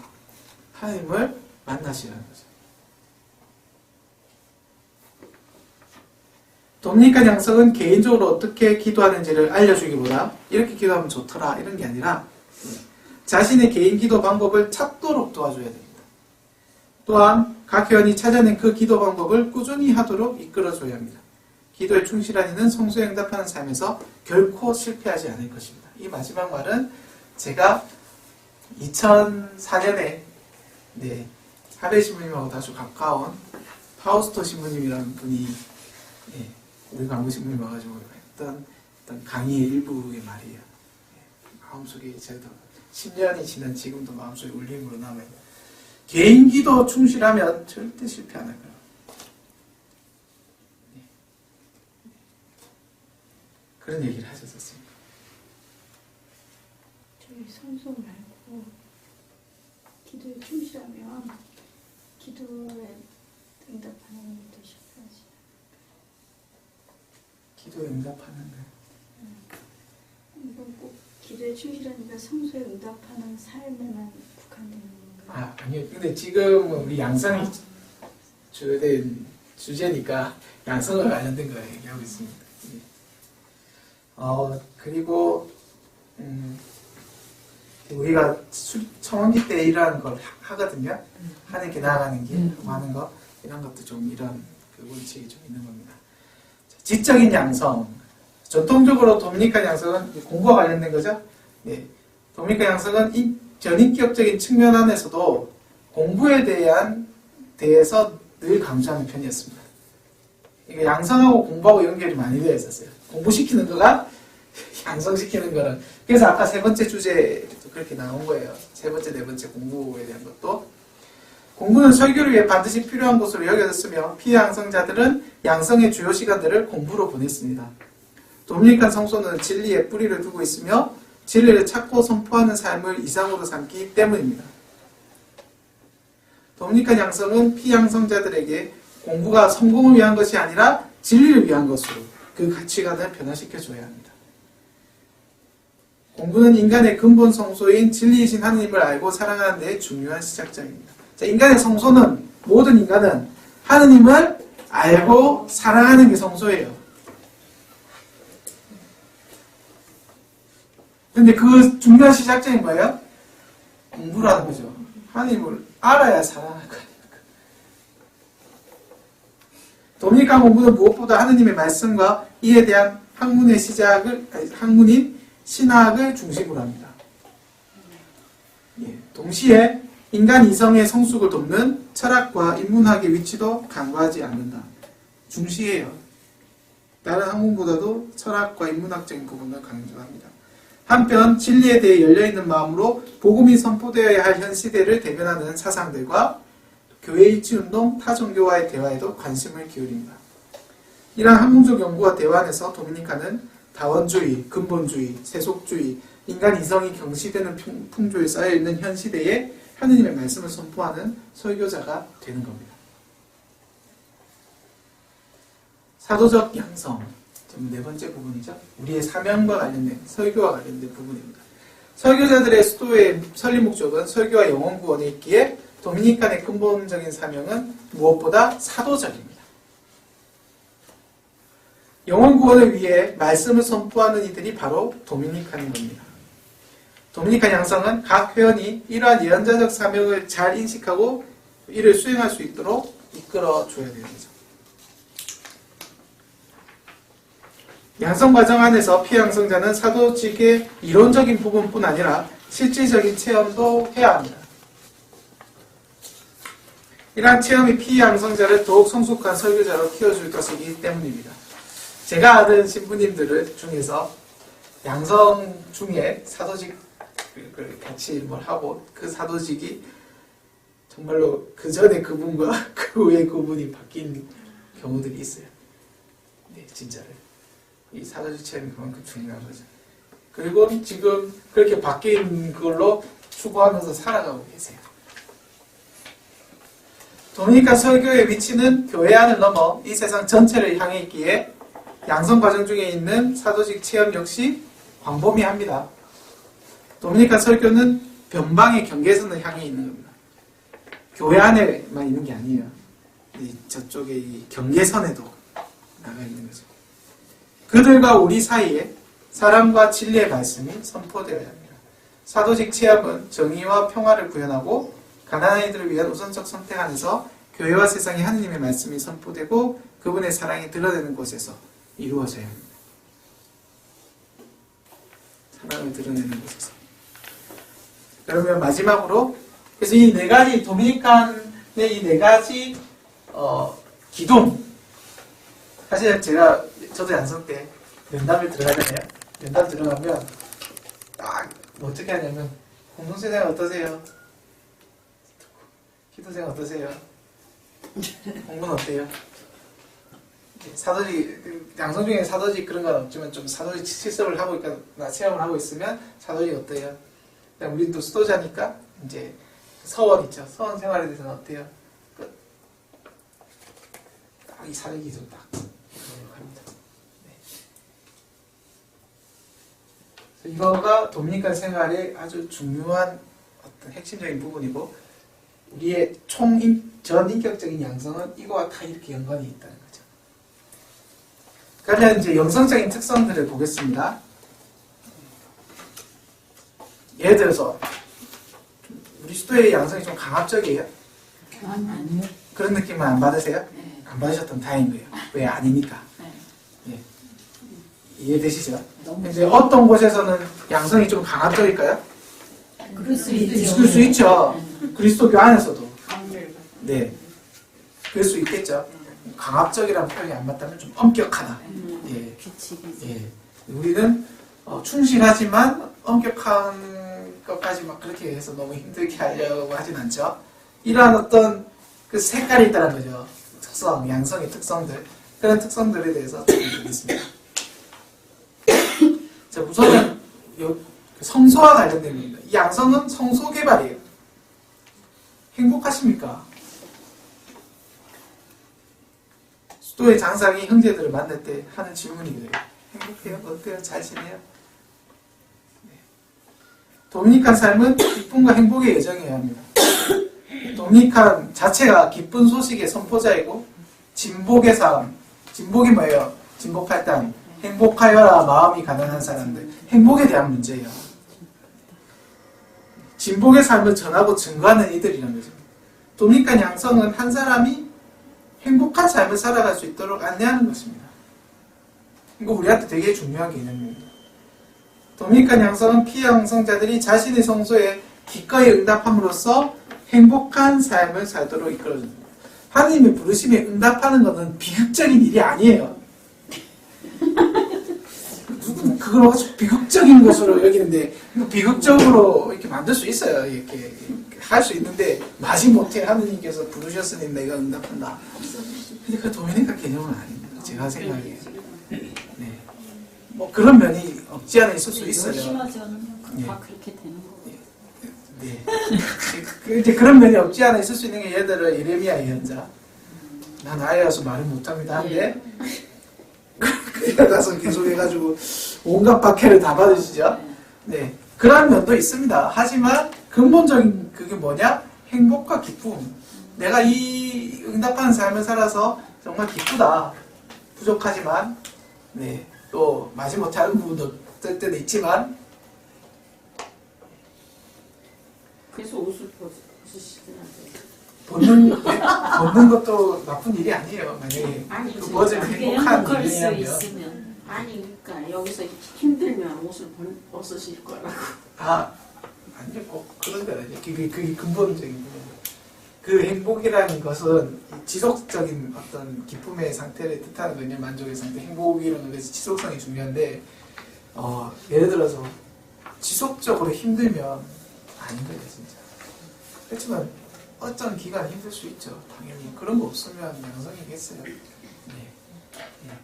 하나님을 만나시라는 거죠. 도미니칸 양성은 개인적으로 어떻게 기도하는지를 알려주기보다 이렇게 기도하면 좋더라 이런 게 아니라 자신의 개인 기도 방법을 찾도록 도와줘야 됩니다. 또한 각 회원이 찾아낸 그 기도 방법을 꾸준히 하도록 이끌어줘야 합니다. 기도에 충실한 이는 성수에 응답하는 삶에서 결코 실패하지 않을 것입니다. 이 마지막 말은 제가 2004년에 하베 신부님하고 아주 가까운 파우스토 신부님이라는 분이 우리 강구 신부님 와가지고 했던 강의의 일부의 말이에요. 마음속에 저도 10년이 지난 지금도 마음속에 울림으로 남아요. 개인 기도 충실하면 절대 실패 안 할 거예요. 그런 얘기를 하셨었습니다. 저희 성소 말고 기도에 충실하면 기도에 응답하는 일도 쉽어지. 기도에 응답하는 거예요. 이건 꼭 기도에 충실하니까 성소에 응답하는 삶에만 국한되는 건가요? 아니요. 근데 지금 우리 양성이 주제니까 양성과 관련된 거 얘기하고 있습니다. 그리고 우리가 청원기 때 이러한 걸 하거든요. 하는 게 나아가는 길, 하는 거 이런 것도 좀 이런 그 원칙이 좀 있는 겁니다. 지적인 양성, 전통적으로 도미니칸 양성은 공부와 관련된 거죠. 네, 도미니칸 양성은 전인격적인 측면 안에서도 공부에 대해서 늘 강조하는 편이었습니다. 이게 양성하고 공부하고 연결이 많이 되어 있었어요. 공부시키는 거가 양성시키는 거는. 그래서 아까 세 번째 주제도 그렇게 나온 거예요. 세 번째, 네 번째 공부에 대한 것도. 공부는 설교를 위해 반드시 필요한 것으로 여겨졌으며 피양성자들은 양성의 주요 시간들을 공부로 보냈습니다. 도미니칸 성소는 진리에 뿌리를 두고 있으며 진리를 찾고 선포하는 삶을 이상으로 삼기 때문입니다. 도미니칸 양성은 피양성자들에게 공부가 성공을 위한 것이 아니라 진리를 위한 것으로 그 가치관을 변화시켜줘야 합니다. 공부는 인간의 근본 성소인 진리이신 하느님을 알고 사랑하는 데 중요한 시작점입니다. 자, 인간의 성소는, 모든 인간은 하느님을 알고 사랑하는 게 성소예요. 근데 그 중요한 시작점이 뭐예요? 공부라는 거죠. 하느님을 알아야 사랑할 거예요. 도미니칸 공부는 무엇보다 하느님의 말씀과 이에 대한 학문인 신학을 중심으로 합니다. 동시에 인간 이성의 성숙을 돕는 철학과 인문학의 위치도 간과하지 않는다. 중시해요. 다른 학문보다도 철학과 인문학적인 부분을 강조합니다. 한편 진리에 대해 열려있는 마음으로 복음이 선포되어야 할 현 시대를 대변하는 사상들과 교회 일치운동, 타종교와의 대화에도 관심을 기울입니다. 이러한 학문적 연구와 대화 안에서 도미니칸은 다원주의, 근본주의, 세속주의, 인간 이성이 경시되는 풍조에 쌓여있는 현 시대에 하느님의 말씀을 선포하는 설교자가 되는 겁니다. 사도적 양성, 네 번째 부분이죠. 우리의 사명과 관련된, 설교와 관련된 부분입니다. 설교자들의 수도의 설립 목적은 설교와 영혼 구원에 있기에 도미니칸의 근본적인 사명은 무엇보다 사도적입니다. 영혼 구원을 위해 말씀을 선포하는 이들이 바로 도미니칸인 겁니다. 도미니칸 양성은 각 회원이 이러한 예언자적 사명을 잘 인식하고 이를 수행할 수 있도록 이끌어줘야 되는 거죠. 양성 과정 안에서 피양성자는 사도직의 이론적인 부분뿐 아니라 실질적인 체험도 해야 합니다. 이러한 체험이 피양성자를 더욱 성숙한 설교자로 키워줄 것이기 때문입니다. 제가 아는 신부님들 중에서 양성 중에 사도직 그 같이 뭘 하고 그 사도직이 정말로 그 전에 그분과 그 후에 그분이 바뀐 경우들이 있어요. 네, 진짜로. 이 사도직 체험이 그만큼 중요한 거죠. 그리고 지금 그렇게 바뀐 걸로 추구하면서 살아가고 계세요. 도미니카 설교의 위치는 교회 안을 넘어 이 세상 전체를 향해 있기에 양성 과정 중에 있는 사도직 체험 역시 광범위합니다. 도미니카 설교는 변방의 경계선을 향해 있는 겁니다. 교회 안에만 있는 게 아니에요. 저쪽에 이 경계선에도 나가 있는 거죠. 그들과 우리 사이에 사랑과 진리의 말씀이 선포되어야 합니다. 사도직 체험은 정의와 평화를 구현하고 가난한 이들을 위한 우선적 선택 안에서 교회와 세상에 하느님의 말씀이 선포되고 그분의 사랑이 드러내는 곳에서 이루어져야 합니다. 사랑을 드러내는 곳에서. 그러면 마지막으로 그래서 이 네 가지 도미니칸의 이 네 가지 기둥 사실 저도 양성 때 면담을 들어가잖아요. 면담 들어가면 딱 어떻게 하냐면 공동체생활 어떠세요? 기도생활 어떠세요? 공부는 어때요? 사도직 양성 중에 사도직 그런 건 없지만 좀 사도직 실습을 하고 있거나 체험을 하고 있으면 사도직 어때요? 우리는 또 수도자니까 이제 서원 있죠. 서원 생활에 대해서는 어때요? 딱 이 사도직이 좀 딱 합니다. 네. 이거가 도미니칸 생활의 아주 중요한 어떤 핵심적인 부분이고 우리의 전인격적인 양성은 이거와 다 이렇게 연관이 있다는 거죠. 그러면 이제 영성적인 특성들을 보겠습니다. 예를 들어서 우리 수도의 양성이 좀 강압적이에요? 아니요. 그런 느낌은 안 받으세요? 네. 안 받으셨던 다행인 거예요. 왜? 아니니까. 네. 예. 이해되시죠? 너무 이제 어떤 곳에서는 양성이 좀 강압적일까요? 그럴 수 있을 수 있죠. 그리스도교 안에서도. 아무래도. 네. 그럴 수 있겠죠. 강압적이라는 표현이 안 맞다면 좀 엄격하다. 예. 규칙이지. 예. 우리는 충실하지만 엄격한 것까지 막 그렇게 해서 너무 힘들게 하려고 하진 않죠. 이러한 어떤 그 색깔이 있다는 거죠. 특성, 양성의 특성들. 그런 특성들에 대해서 보겠습니다. 자, 우선은 성소와 관련된 겁니다. 이 양성은 성소 개발이에요. 행복하십니까? 수도의 장상이 형제들을 만날 때 하는 질문이거든요. 행복해요? 어때요? 잘 지내요? 네. 도미니칸 삶은 기쁨과 행복의 여정이어야 합니다. 도미니칸 자체가 기쁜 소식의 선포자이고 진복의 삶, 진복이 뭐예요? 진복 8단, 행복하여라 마음이 가난한 사람들, 행복에 대한 문제예요. 진복의 삶을 전하고 증거하는 이들이라는 거죠. 도미니칸 양성은 한 사람이 행복한 삶을 살아갈 수 있도록 안내하는 것입니다. 이거 우리한테 되게 중요한 개념입니다. 도미니칸 양성은 피해 양성자들이 자신의 성소에 기꺼이 응답함으로써 행복한 삶을 살도록 이끌어줍니다. 하나님의 부르심에 응답하는 것은 비극적인 일이 아니에요. 누구는 그걸 아주 비극적인 것으로 여기는데 비극적으로 이렇게 만들 수 있어요. 이렇게 할 수 있는데 마지못해 하느님께서 부르셨으니 내가 응답한다. 근데 그 도미니칸 개념은 아닙니다. 제가 생각해요. 네. 뭐 그런 면이 없지 않아 있을 수 있어요. 열심하지 않으면 예. 다 그렇게 되는 거예요. 네. 이제 그런 면이 없지 않아 있을 수 있는 게 예를 들어 예레미야 예언자. 난 아이라서 말을 못합니다 한데 그에 가서 계속 해가지고 온갖 박해를 다 받으시죠. 네. 그런 면도 있습니다. 하지만 근본적인 그게 뭐냐? 행복과 기쁨. 내가 이 응답하는 삶을 살아서 정말 기쁘다. 부족하지만 네. 또 마지못해 하는 부분도 될 때도 있지만 그래서 옷을 벗으시진 않아요. 벗는 것도 나쁜 일이 아니에요. 만약에 아니, 그 벗을 그게 행복한 행복할 수 일이라면 있으면 아니, 그러니까 여기서 힘들면 옷을 벗으실 거라고. 아니요, 꼭 그런 건 아니에요. 그게 근본적인 부분. 그 행복이라는 것은 지속적인 어떤 기쁨의 상태를 뜻하는 거냐, 만족의 상태. 행복이라는 것이 지속성이 중요한데, 예를 들어서 지속적으로 힘들면 안 힘들어요, 진짜. 그렇지만 어떤 기간 힘들 수 있죠, 당연히. 그런 거 없으면 양성이겠어요. 네. 네.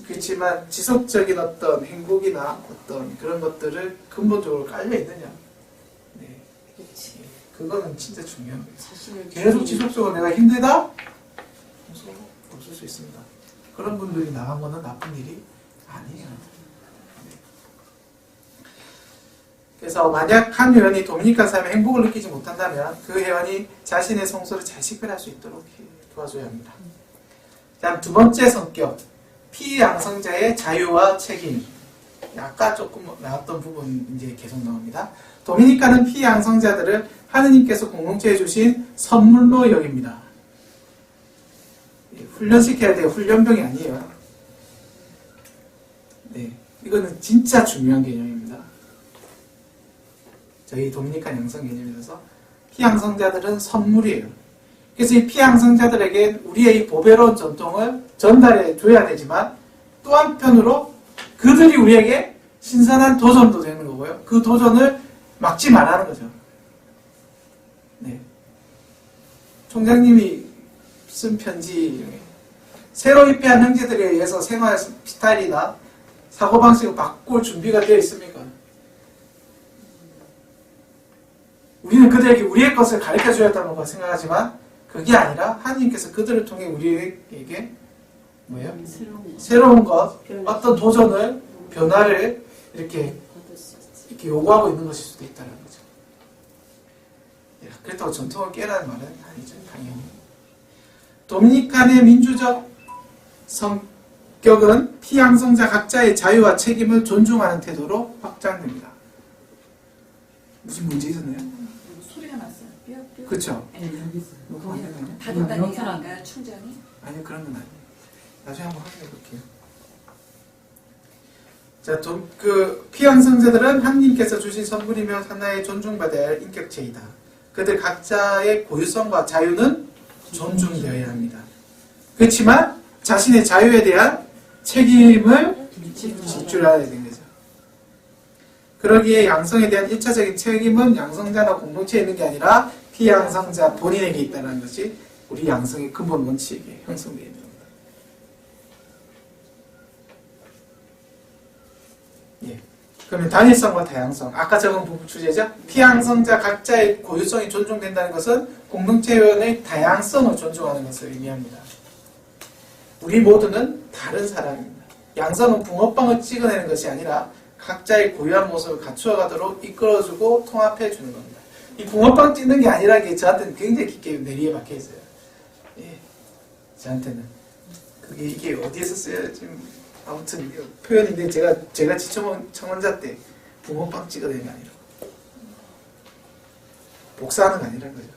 그렇지만 지속적인 어떤 행복이나 어떤 그런 것들을 근본적으로 깔려 있느냐. 네. 그렇지. 그거는 진짜 중요한 거예요. 자신을 계속 지속적으로 내가 힘들다? 없을 수 있습니다. 그런 분들이 나간 거는 나쁜 일이 아니에요. 그래서 만약 한 회원이 도미니카 삶에 행복을 느끼지 못한다면 그 회원이 자신의 성소를 잘 식별할 수 있도록 도와줘야 합니다. 다음 두 번째 성격, 피양성자의 자유와 책임. 아까 조금 나왔던 부분 이제 계속 나옵니다. 도미니카는 피양성자들을 하느님께서 공동체에 주신 선물로 여깁니다. 훈련시켜야 돼요. 훈련병이 아니에요. 네, 이거는 진짜 중요한 개념입니다. 저희 도미니칸 양성 개념에서 피양성자들은 선물이에요. 그래서 이 피양성자들에게 우리의 이 보배로운 전통을 전달해 줘야 되지만 또 한편으로 그들이 우리에게 신선한 도전도 되는 거고요. 그 도전을 막지 말라는 거죠. 네. 총장님이 쓴 편지 중에 새로 입회한 형제들에 의해서 생활 스타일이나 사고방식을 바꿀 준비가 되어 있습니까? 우리는 그들에게 우리의 것을 가르쳐 주었다고 생각하지만 그게 아니라 하나님께서 그들을 통해 우리에게 뭐예요? 새로운 것, 어떤 도전을, 변화를 이렇게 요구하고 있는 것일 수도 있다는 거죠. 그렇다고 전통을 깨라는 말은 아니죠, 당연히. 도미니칸의 민주적 성격은 피양성자 각자의 자유와 책임을 존중하는 태도로 확장됩니다. 무슨 문제 있었나요? 소리가 났어요. 삐걱삐걱. 그렇죠? 네, 여기 있어요. 뭐 안 되나요? 다른다는 얘기 아닌가요? 충전이? 아니요, 그런 건 아니에요. 나중에 한번 확인해 볼게요. 자, 그 피양성자들은 하나님께서 주신 선물이며 하나의 존중받아야 할 인격체이다. 그들 각자의 고유성과 자유는 존중되어야 합니다. 그렇지만 자신의 자유에 대한 책임을 지출해야 되는 거죠. 그러기에 양성에 대한 1차적인 책임은 양성자나 공동체에 있는 게 아니라 피양성자 본인에게 있다는 것이 우리 양성의 근본 원칙에 형성되어 있는 겁니다. 예. 그러면 단일성과 다양성. 아까 적은 부분 주제죠. 피양성자 각자의 고유성이 존중된다는 것은 공동체원의 다양성을 존중하는 것을 의미합니다. 우리 모두는 다른 사람입니다. 양성은 붕어빵을 찍어내는 것이 아니라 각자의 고유한 모습을 갖추어가도록 이끌어주고 통합해주는 겁니다. 이 붕어빵 찍는 게 아니라는 게 저한테는 굉장히 깊게 내리에 박혀있어요. 예. 저한테는. 이게 어디에서 써야 지금 아무튼 표현인데 제가 지청원자 때 붕어빵 찍어내는 게 아니라 복사하는 게 아니라는 거죠.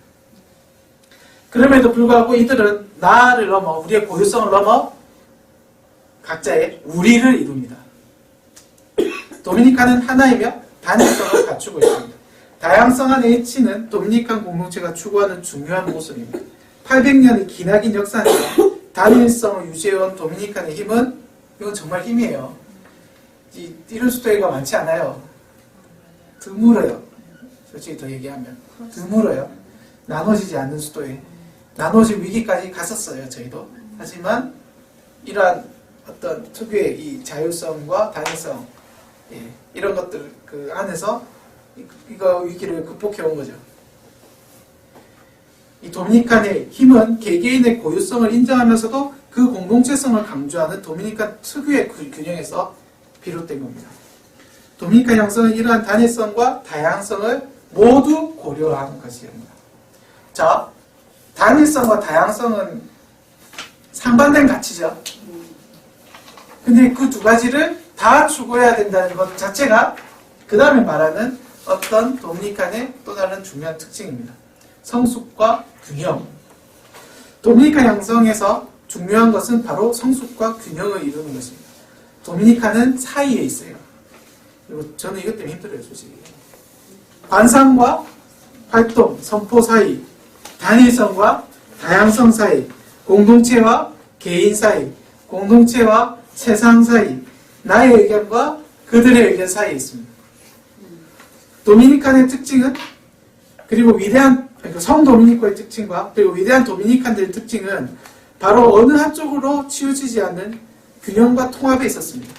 그럼에도 불구하고 이들은 나를 넘어 우리의 고유성을 넘어 각자의 우리를 이룹니다. 도미니카는 하나이며 단일성을 갖추고 있습니다. 다양성한 H는 도미니칸 공동체가 추구하는 중요한 모습입니다. 800년의 기나긴 역사에서 단일성을 유지해온 도미니칸의 힘은 이건 정말 힘이에요. 이런 수도회가 많지 않아요. 드물어요. 솔직히 더 얘기하면 드물어요. 나눠지지 않는 수도회. 나눠질 위기까지 갔었어요. 저희도. 하지만 이러한 어떤 특유의 이 자율성과 단일성 이런 것들 그 안에서 이거 위기를 극복해 온 거죠. 이 도미니칸의 힘은 개개인의 고유성을 인정하면서도 그 공동체성을 강조하는 도미니칸 특유의 균형에서 비롯된 겁니다. 도미니칸 양성은 이러한 단일성과 다양성을 모두 고려한 것입니다. 자, 단일성과 다양성은 상반된 가치죠. 근데 그 두 가지를 다 추구해야 된다는 것 자체가 그 다음에 말하는 어떤 도미니칸의 또 다른 중요한 특징입니다. 성숙과 균형. 도미니칸 양성에서 중요한 것은 바로 성숙과 균형을 이루는 것입니다. 도미니칸은 사이에 있어요. 그리고 저는 이것 때문에 힘들어요, 솔직히. 관상과 활동, 선포 사이, 단일성과 다양성 사이, 공동체와 개인 사이, 공동체와 세상 사이, 나의 의견과 그들의 의견 사이에 있습니다. 도미니칸의 특징은 그리고 위대한 성 도미니코의 특징과 그리고 위대한 도미니칸들의 특징은 바로 어느 한쪽으로 치우치지 않는 균형과 통합에 있었습니다.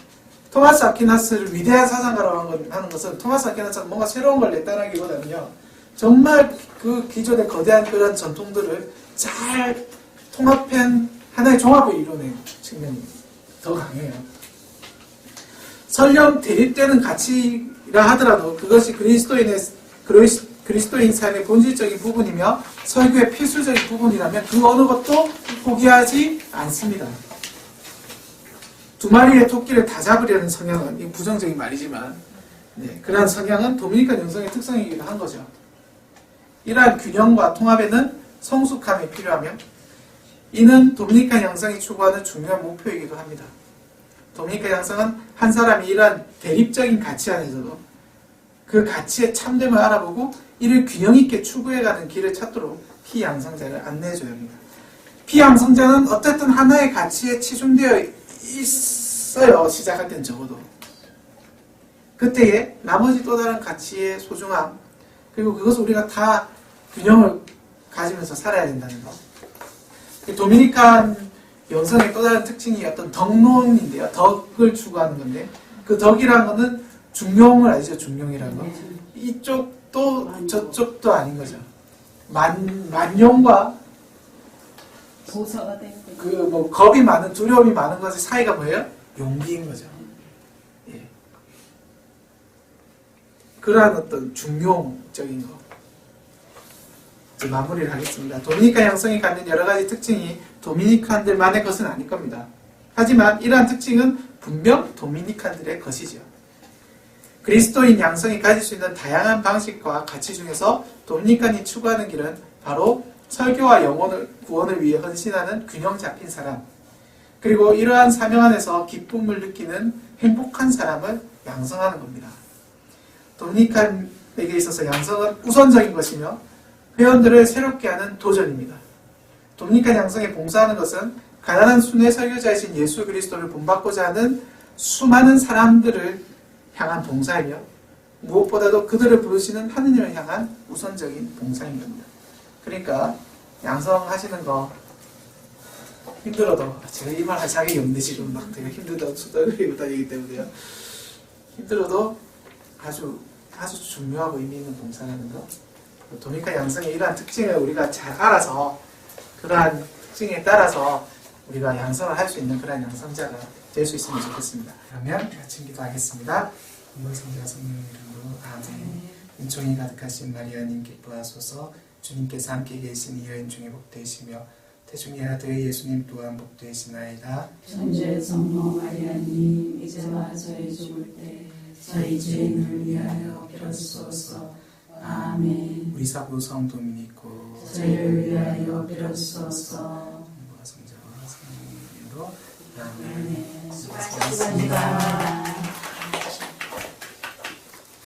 토마스 아퀴나스를 위대한 사상가라고 하는 것은 토마스 아퀴나스는 뭔가 새로운 걸 냈다라기보다는요, 정말 그 기존의 거대한 그런 전통들을 잘 통합한 하나의 종합을 이뤄낸 측면이 더 강해요. 설령 대립되는 가치라 하더라도 그것이 그리스도인 삶의 본질적인 부분이며 설교의 필수적인 부분이라면 그 어느 것도 포기하지 않습니다. 두 마리의 토끼를 다 잡으려는 성향은, 이 부정적인 말이지만, 그러한 성향은 도미니칸 영성의 특성이기도 한 거죠. 이러한 균형과 통합에는 성숙함이 필요하며, 이는 도미니칸 영성이 추구하는 중요한 목표이기도 합니다. 도미니칸 영성은 한 사람이 이러한 대립적인 가치 안에서도 그 가치의 참됨을 알아보고 이를 균형 있게 추구해가는 길을 찾도록 피양성자를 안내해줘야 합니다. 피양성자는 어쨌든 하나의 가치에 치중되어 있어요. 시작할 땐 적어도. 그때에 나머지 또 다른 가치의 소중함, 그리고 그것을 우리가 다 균형을 가지면서 살아야 된다는 거. 도미니칸 영성의 또 다른 특징이 어떤 덕론인데요. 덕을 추구하는 건데, 그 덕이라는 거는 중용을 아시죠? 중용이라는 거. 이쪽도 저쪽도 아닌 거죠. 만용과 도사가 된 거. 겁이 많은, 두려움이 많은 것의 사이가 뭐예요? 용기인 거죠. 예. 그러한 어떤 중용적인 거. 이제 마무리를 하겠습니다. 도미니칸 영성이 갖는 여러 가지 특징이 도미니칸들만의 것은 아닐 겁니다. 하지만 이러한 특징은 분명 도미니칸들의 것이죠. 그리스도인 양성이 가질 수 있는 다양한 방식과 가치 중에서 도미니칸이 추구하는 길은 바로 설교와 영혼을 구원을 위해 헌신하는 균형 잡힌 사람, 그리고 이러한 사명 안에서 기쁨을 느끼는 행복한 사람을 양성하는 겁니다. 도미니칸에게 있어서 양성은 우선적인 것이며 회원들을 새롭게 하는 도전입니다. 도미니칸 양성에 봉사하는 것은 가난한 순회 설교자이신 예수 그리스도를 본받고자 하는 수많은 사람들을 향한 봉사이며 무엇보다도 그들을 부르시는 하느님을 향한 우선적인 봉사인 겁니다. 그러니까 양성하시는 거 힘들어도, 제가 이 말 하기 없네 지금 막 되게 힘들다고 수다리고 다니기 때문에요. 힘들어도 아주 중요하고 의미 있는 봉사라는 거. 도미니칸 양성의 이러한 특징을 우리가 잘 알아서 그러한 특징에 따라서 우리가 양성을 할 수 있는 그러한 양성자가 될 수 있으면 좋겠습니다. 그러면 같이 기도하겠습니다. 성자 성령의 이름으로 아멘. 은총이 가득하신 마리아님 기뻐하소서. 주님께서 함께 계신 여인 중에 복되시며 태중의 아들 예수님 또한 복되시나이다. 천주의 성모 마리아님, 이제와 저희 죽을 때 저희 죄인을 위하여 빌어주소서. 아멘. 우리 사부 성 도미니코 저희를 위하여 빌어주소서. 성자와 성령의 이름으로 아멘. 아멘. 수고하셨습니다.